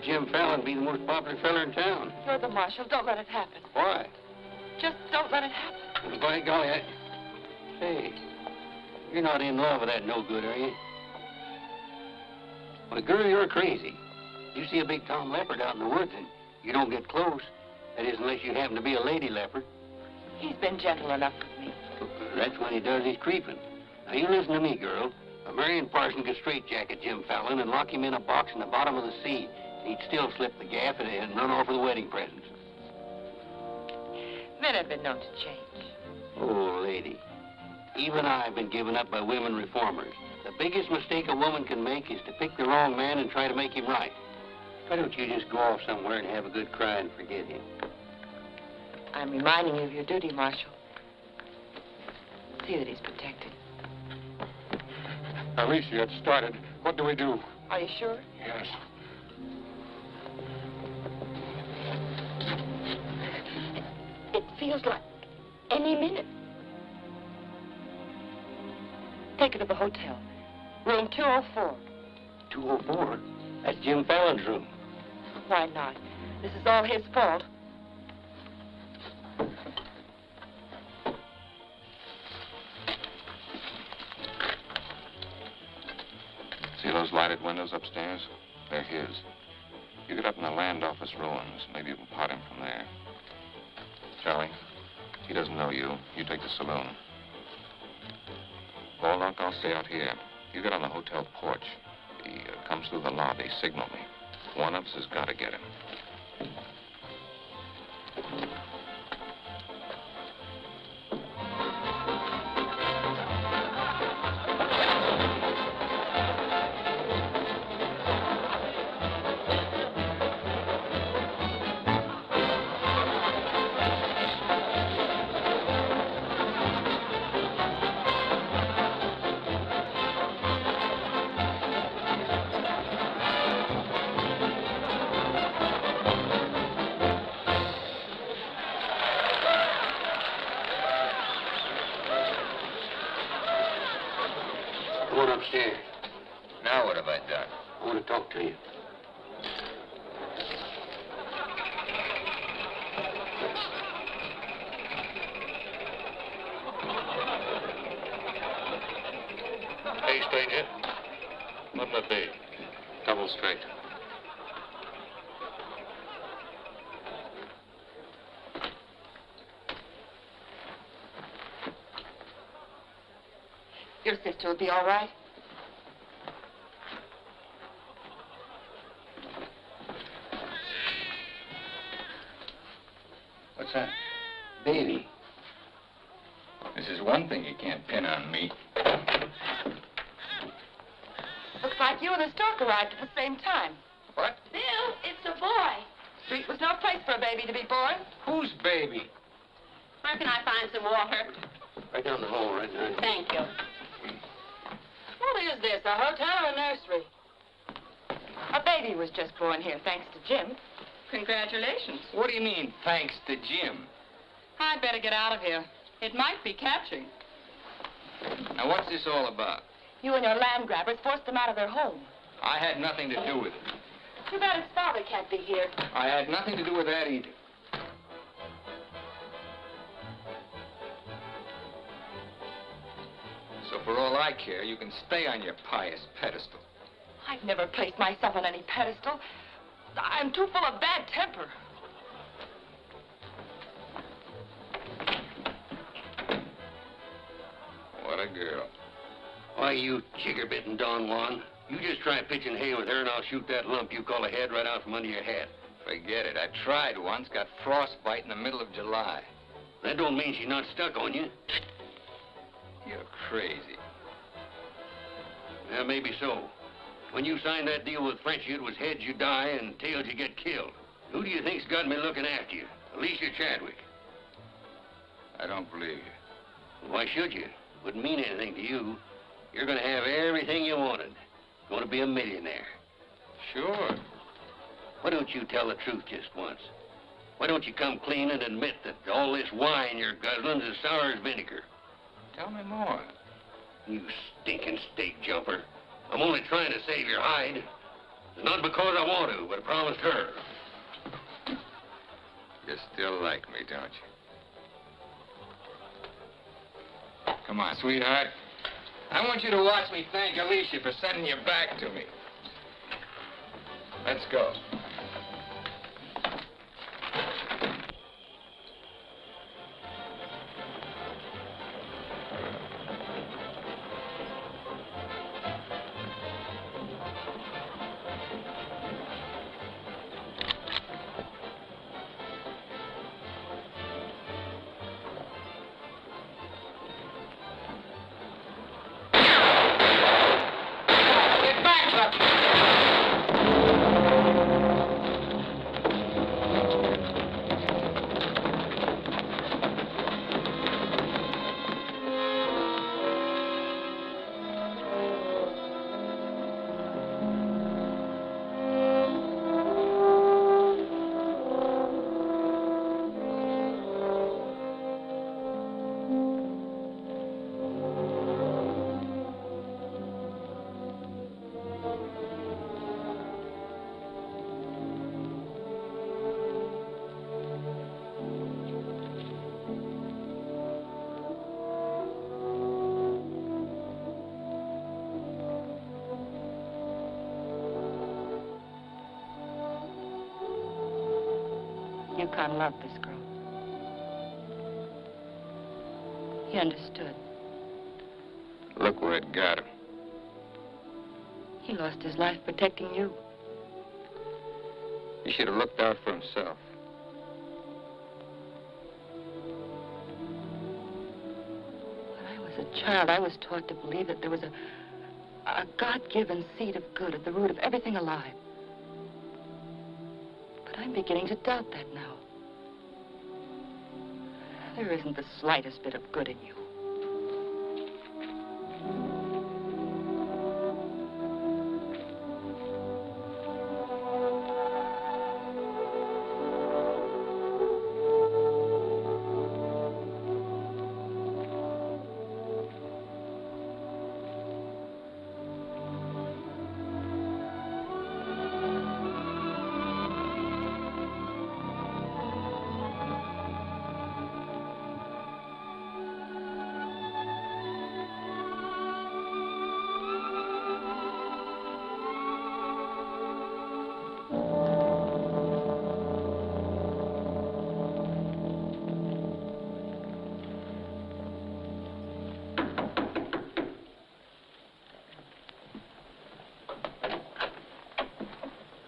Jim Fallon be the most popular fella in town. You're the marshal. Don't let it happen. Why? Just don't let it happen. Well, by golly, Say, you're not in love with that no good, are you? Well, girl, you're crazy. You see a big tom leopard out in the woods and you don't get close, That is, unless you happen to be a lady leopard. He's been gentle enough with me. That's when he does his creeping. Now, you listen to me, girl. A Marion Parson could straitjacket Jim Fallon and lock him in a box in the bottom of the sea. He'd still slip the gaff and run off with the wedding presents. Men have been known to change. Oh, lady. Even I've been given up by women reformers. The biggest mistake a woman can make is to pick the wrong man and try to make him right. Why don't you just go off somewhere and have a good cry and forget him? I'm reminding you of your duty, Marshal. See that he's protected. Alicia, it's started. What do we do? Are you sure? Yes. It feels like any minute. Take her to the hotel. Room 204. 204? That's Jim Fallon's room. Why not? This is all his fault. See those lighted windows upstairs? They're his. You get up in the land office ruins. Maybe you can pot him from there. Charlie, he doesn't know you. You take the saloon. Warlock, I'll stay out here. You get on the hotel porch. He comes through the lobby. Signal me. One of us has got to get him. Upstairs. Now what have I done? I want to talk to you. Hey, stranger. What'll it be? Double straight. Your sister will be all right. What's that? Baby. This is one thing you can't pin on me. Looks like you and the stork arrived at the same time. What? Bill, it's a boy. Street was no place for a baby to be born. Whose baby? Where can I find some water? Right down the hall, right now. Thank you. What is this, a hotel or a nursery? A baby was just born here, thanks to Jim. Congratulations. What do you mean, thanks to Jim? I'd better get out of here. It might be catching. Now, what's this all about? You and your land grabbers forced them out of their home. I had nothing to do with it. Too bad his father can't be here. I had nothing to do with that either. So for all I care, you can stay on your pious pedestal. I've never placed myself on any pedestal. I'm too full of bad temper. What a girl. Why, you chigger-bitten Don Juan. You just try pitching hay with her and I'll shoot that lump you call a head right out from under your hat. Forget it. I tried once, got frostbite in the middle of July. That don't mean she's not stuck on you. You're crazy. Yeah, maybe so. When you signed that deal with Frenchy, it was heads you die and tails you get killed. Who do you think's got me looking after you? Alicia Chadwick. I don't believe you. Why should you? Wouldn't mean anything to you. You're going to have everything you wanted. Going to be a millionaire. Sure. Why don't you tell the truth just once? Why don't you come clean and admit that all this wine you're guzzling is sour as vinegar? Tell me more. You stinking steak jumper. I'm only trying to save your hide. It's not because I want to, but I promised her. You still like me, don't you? Come on, sweetheart. I want you to watch me thank Alicia for sending you back to me. Let's go. Yukon loved this girl. He understood. Look where it got him. He lost his life protecting you. He should have looked out for himself. When I was a child, I was taught to believe that there was a God-given seed of good at the root of everything alive. But I'm beginning to doubt that now. There isn't the slightest bit of good in you.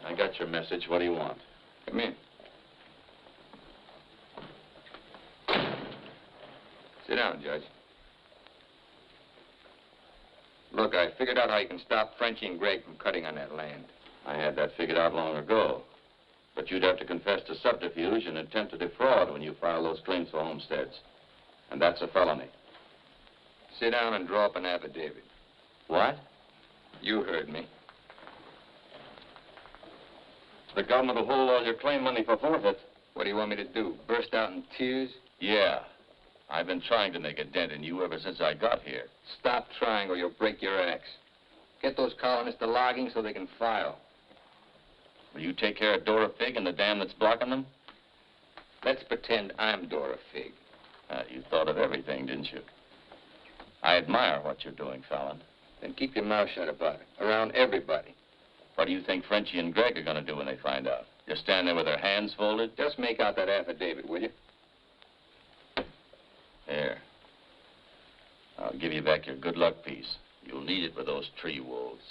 I got your message. What do you want? Come in. Sit down, Judge. Look, I figured out how you can stop Frenchie and Greg from cutting on that land. I had that figured out long ago. But you'd have to confess to subterfuge and attempt to defraud when you file those claims for homesteads. And that's a felony. Sit down and draw up an affidavit. What? You heard me. The government will hold all your claim money for forfeit. What do you want me to do? Burst out in tears? Yeah. I've been trying to make a dent in you ever since I got here. Stop trying or you'll break your axe. Get those colonists to logging so they can file. Will you take care of Dora Fig and the dam that's blocking them? Let's pretend I'm Dora Fig. You thought of everything, didn't you? I admire what you're doing, Fallon. Then keep your mouth shut about it, around everybody. What do you think Frenchie and Greg are going to do when they find out? Just stand there with their hands folded? Just make out that affidavit, will you? Here. I'll give you back your good luck piece. You'll need it with those tree wolves.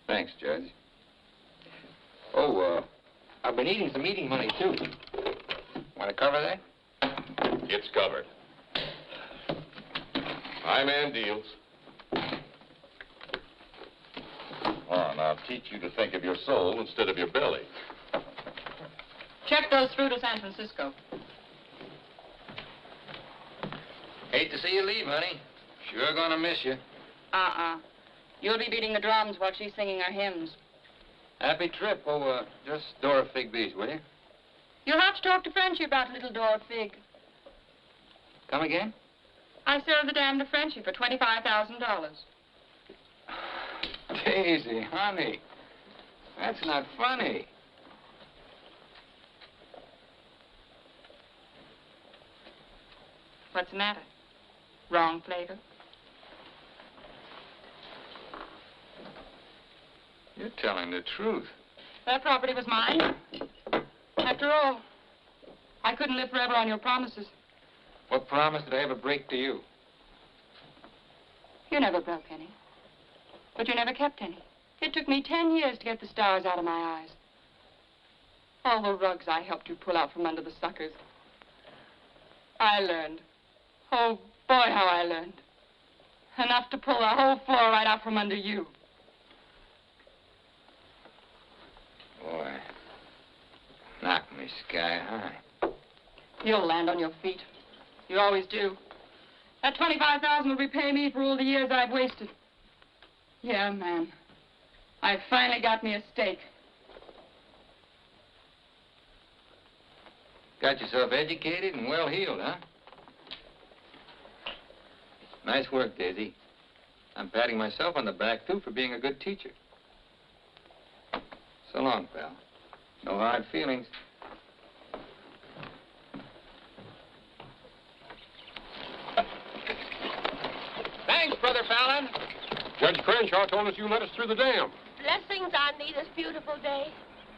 Thanks, Judge. Oh, I've been eating some eating money, too. Want to cover that? It's covered. My man deals. On, I'll teach you to think of your soul instead of your belly. Check those through to San Francisco. Hate to see you leave, honey. Sure gonna miss you. You'll be beating the drums while she's singing her hymns. Happy trip. Oh, just Dora Fig these, will you? You'll have to talk to Frenchie about little Dora Fig. Come again? I sold the dam to Frenchie for $25,000. Daisy, honey. That's not funny. What's the matter? Wrong flavor? You're telling the truth. That property was mine. After all, I couldn't live forever on your promises. What promise did I ever break to you? You never broke any. But you never kept any. It took me 10 years to get the stars out of my eyes. All the rugs I helped you pull out from under the suckers. I learned. Oh, boy, how I learned. Enough to pull the whole floor right out from under you. Boy, knock me sky high. You'll land on your feet. You always do. That $25,000 will repay me for all the years I've wasted. Yeah, man. I finally got me a stake. Got yourself educated and well-heeled, huh? Nice work, Daisy. I'm patting myself on the back, too, for being a good teacher. So long, pal. No hard feelings. Thanks, Brother Fallon. Judge Crenshaw told us you let us through the dam. Blessings on thee this beautiful day.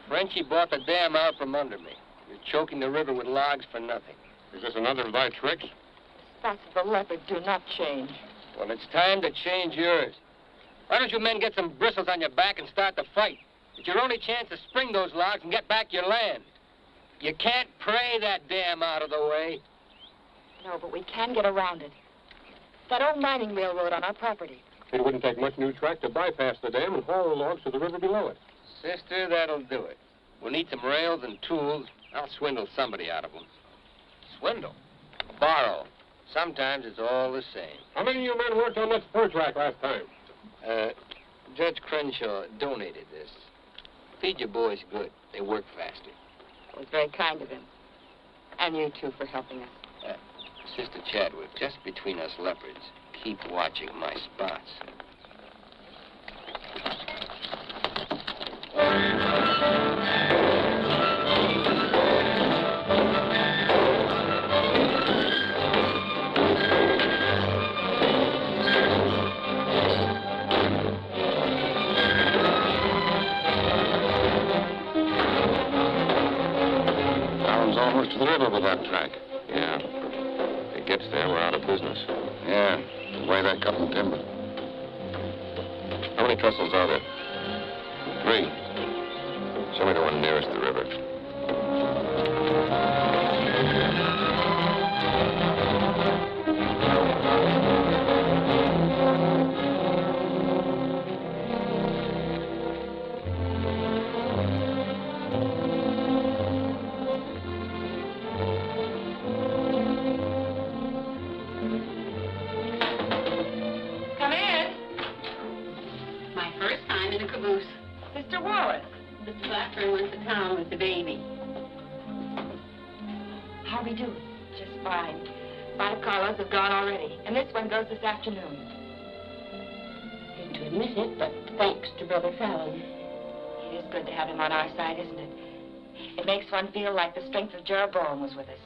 Frenchie bought the dam out from under me. You're choking the river with logs for nothing. Is this another of thy tricks? Spots of the leopard do not change. Well, it's time to change yours. Why don't you men get some bristles on your back and start the fight? It's your only chance to spring those logs and get back your land. You can't pray that dam out of the way. No, but we can get around it. That old mining railroad on our property. It wouldn't take much new track to bypass the dam and haul the logs to the river below it. Sister, that'll do it. We'll need some rails and tools. I'll swindle somebody out of them. Swindle? Borrow. Sometimes it's all the same. How many of you men worked on that spur track last time? Judge Crenshaw donated this. Feed your boys good. They work faster. It was very kind of him. And you, too, for helping us. Sister Chadwick, just between us leopards, keep watching my spots. Almost to the river with that track. Yeah. If it gets there, we're out of business. Yeah, the way they cut the timber. How many trestles are there? 3. Show me the one nearest the river. Mr. Wallace. Mr. Blackburn went to town with the baby. How we do? Just fine. 5 callers have gone already, and this one goes this afternoon. Hate to admit it, but thanks to Brother Fallon. It is good to have him on our side, isn't it? It makes one feel like the strength of Jeroboam was with us.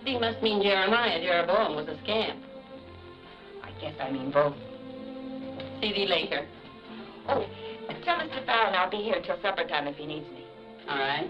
You must mean Jeremiah. Jeroboam was a scamp. I guess I mean both. See thee later. Oh, tell Mr. Fallon I'll be here till supper time if he needs me. All right.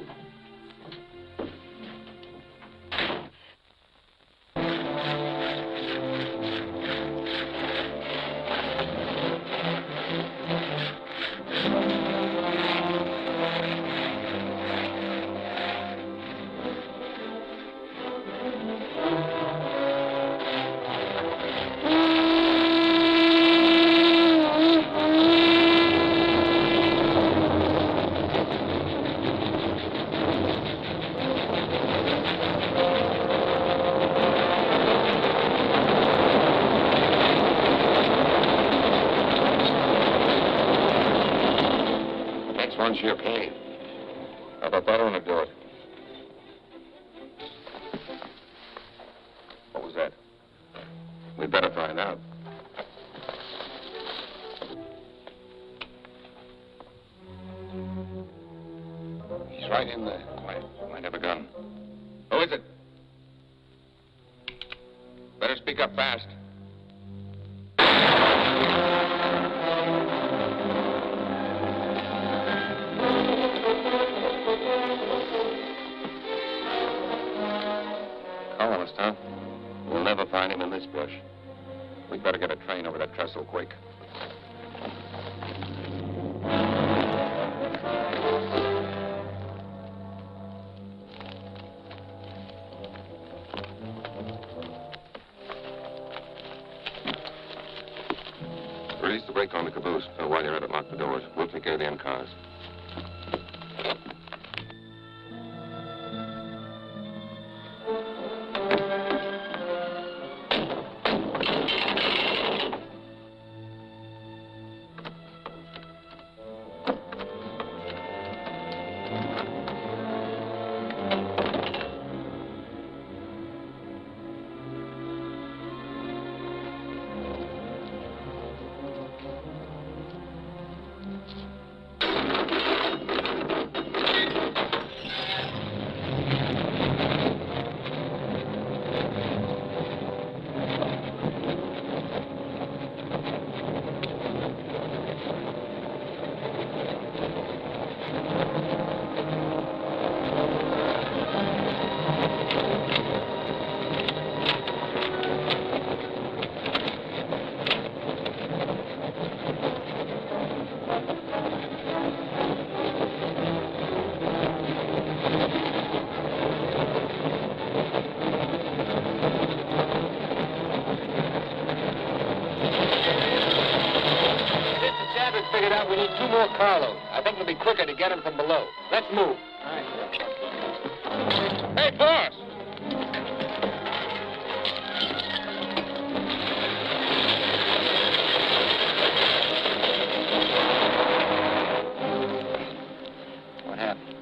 Your pain. How about that one to do it? What was that? We'd better find out. He's right in there. Might have a gun. Who is it? Better speak up fast. Colonist, huh? We'll never find him in this bush. We'd better get a train over that trestle quick. Release the brake on the caboose. While you're at it, lock the doors. We'll take care of the end cars. figured out we need 2 more carloads. I think it'll be quicker to get them from below. Let's move. Hey, boss! What happened?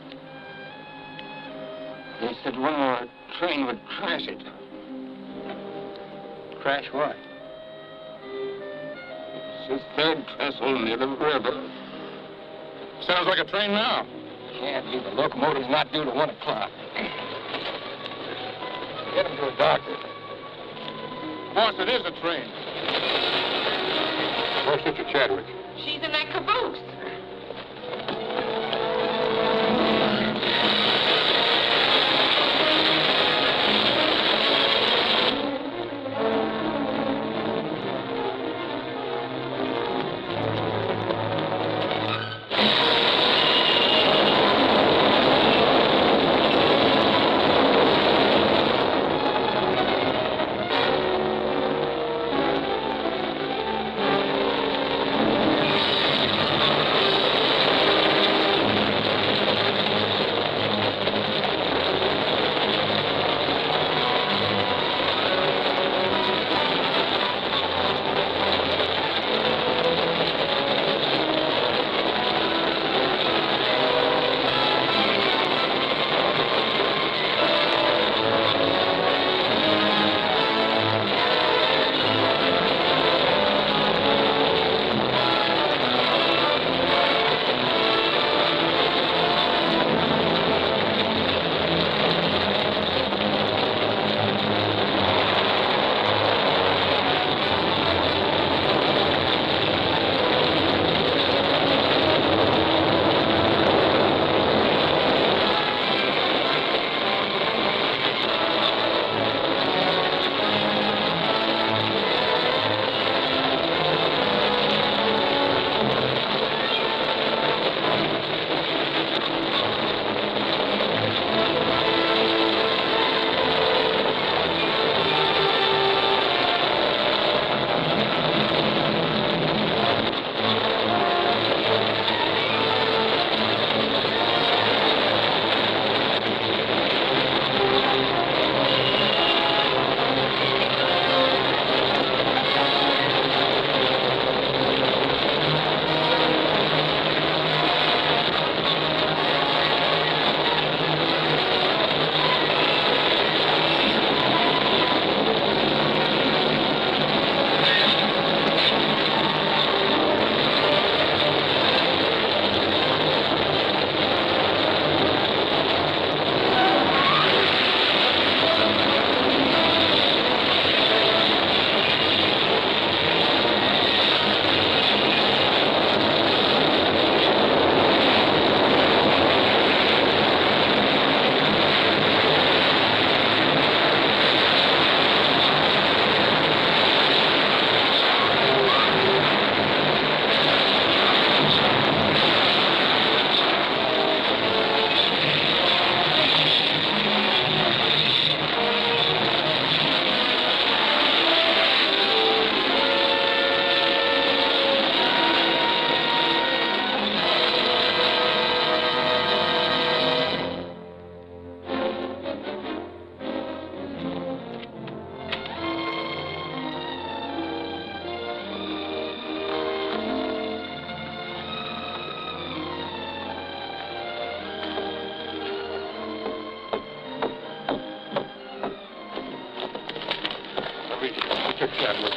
They said one more train would crash it. Crash what? It's the 3rd trestle near the river. Sounds like a train now. Can't be. The locomotive's not due to 1 o'clock. Get him to a doctor. Boss, it is a train. Where's Sister Chadwick? She's in that caboose.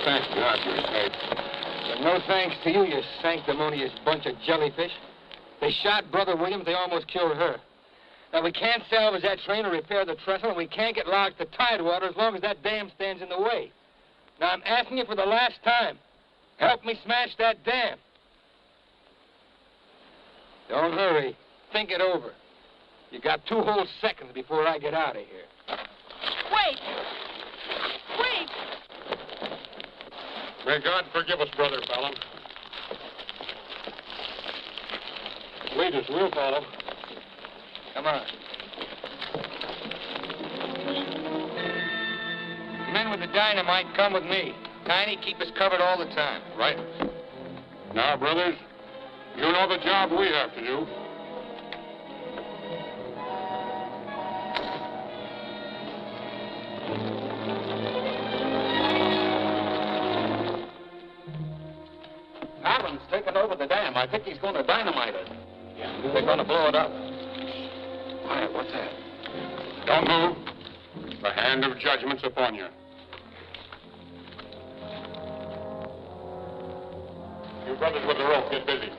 Thank God you're safe. But no thanks to you, you sanctimonious bunch of jellyfish. They shot Brother Williams, they almost killed her. Now, we can't salvage that train or repair the trestle, and we can't get locked to Tidewater as long as that dam stands in the way. Now, I'm asking you for the last time. Help me smash that dam. Don't hurry. Think it over. You got 2 whole seconds before I get out of here. Wait! Wait! May God forgive us, Brother Fallon. Lead us, we'll follow. Come on. The men with the dynamite come with me. Tiny, keep us covered all the time. Right. Now, brothers, You know the job we have to do. Allen's taken over the dam. I think he's going to dynamite it. Yeah, they're going to blow it up. Quiet, what's that? Don't move. The hand of judgment's upon you. You brothers with the rope, get busy.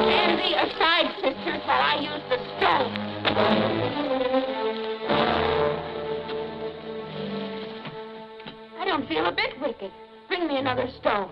Stand thee aside, sisters, while I use the stone. I don't feel a bit wicked. Bring me another stone.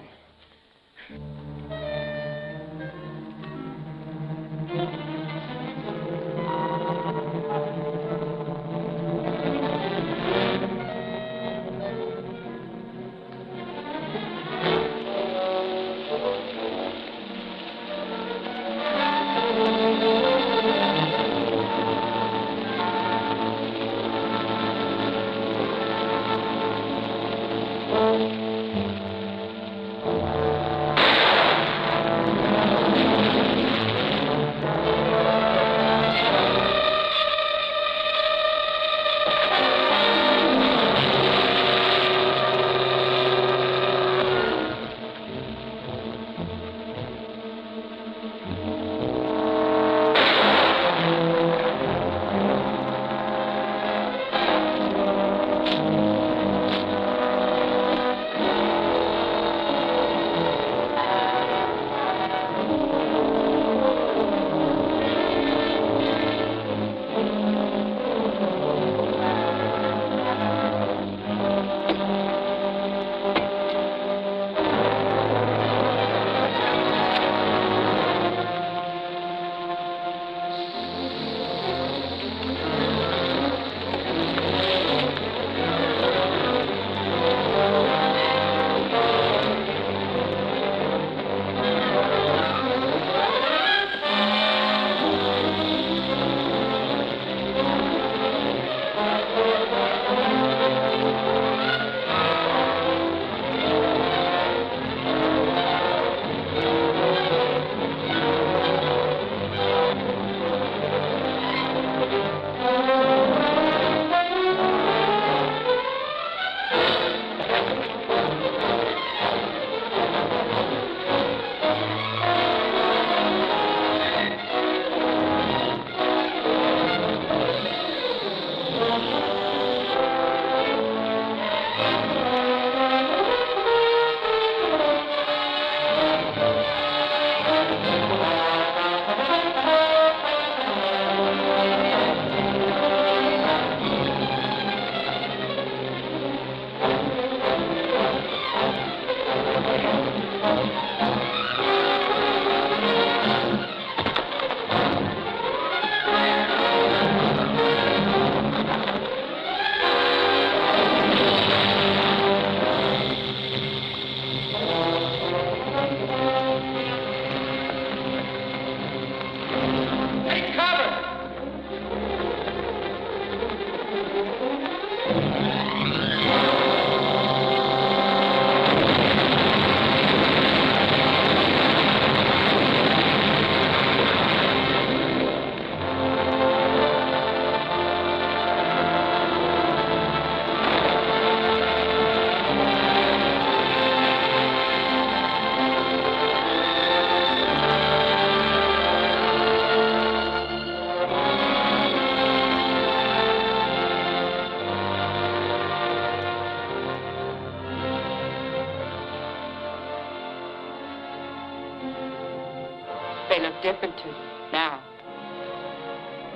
They look different to you now.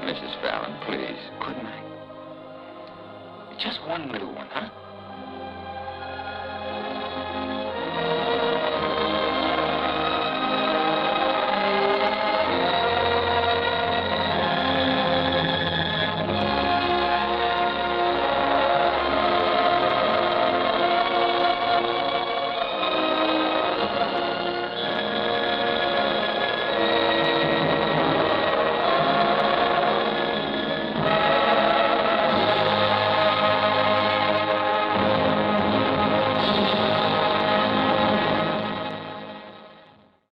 Mrs. Fallon, please, good night. Just one little one, huh?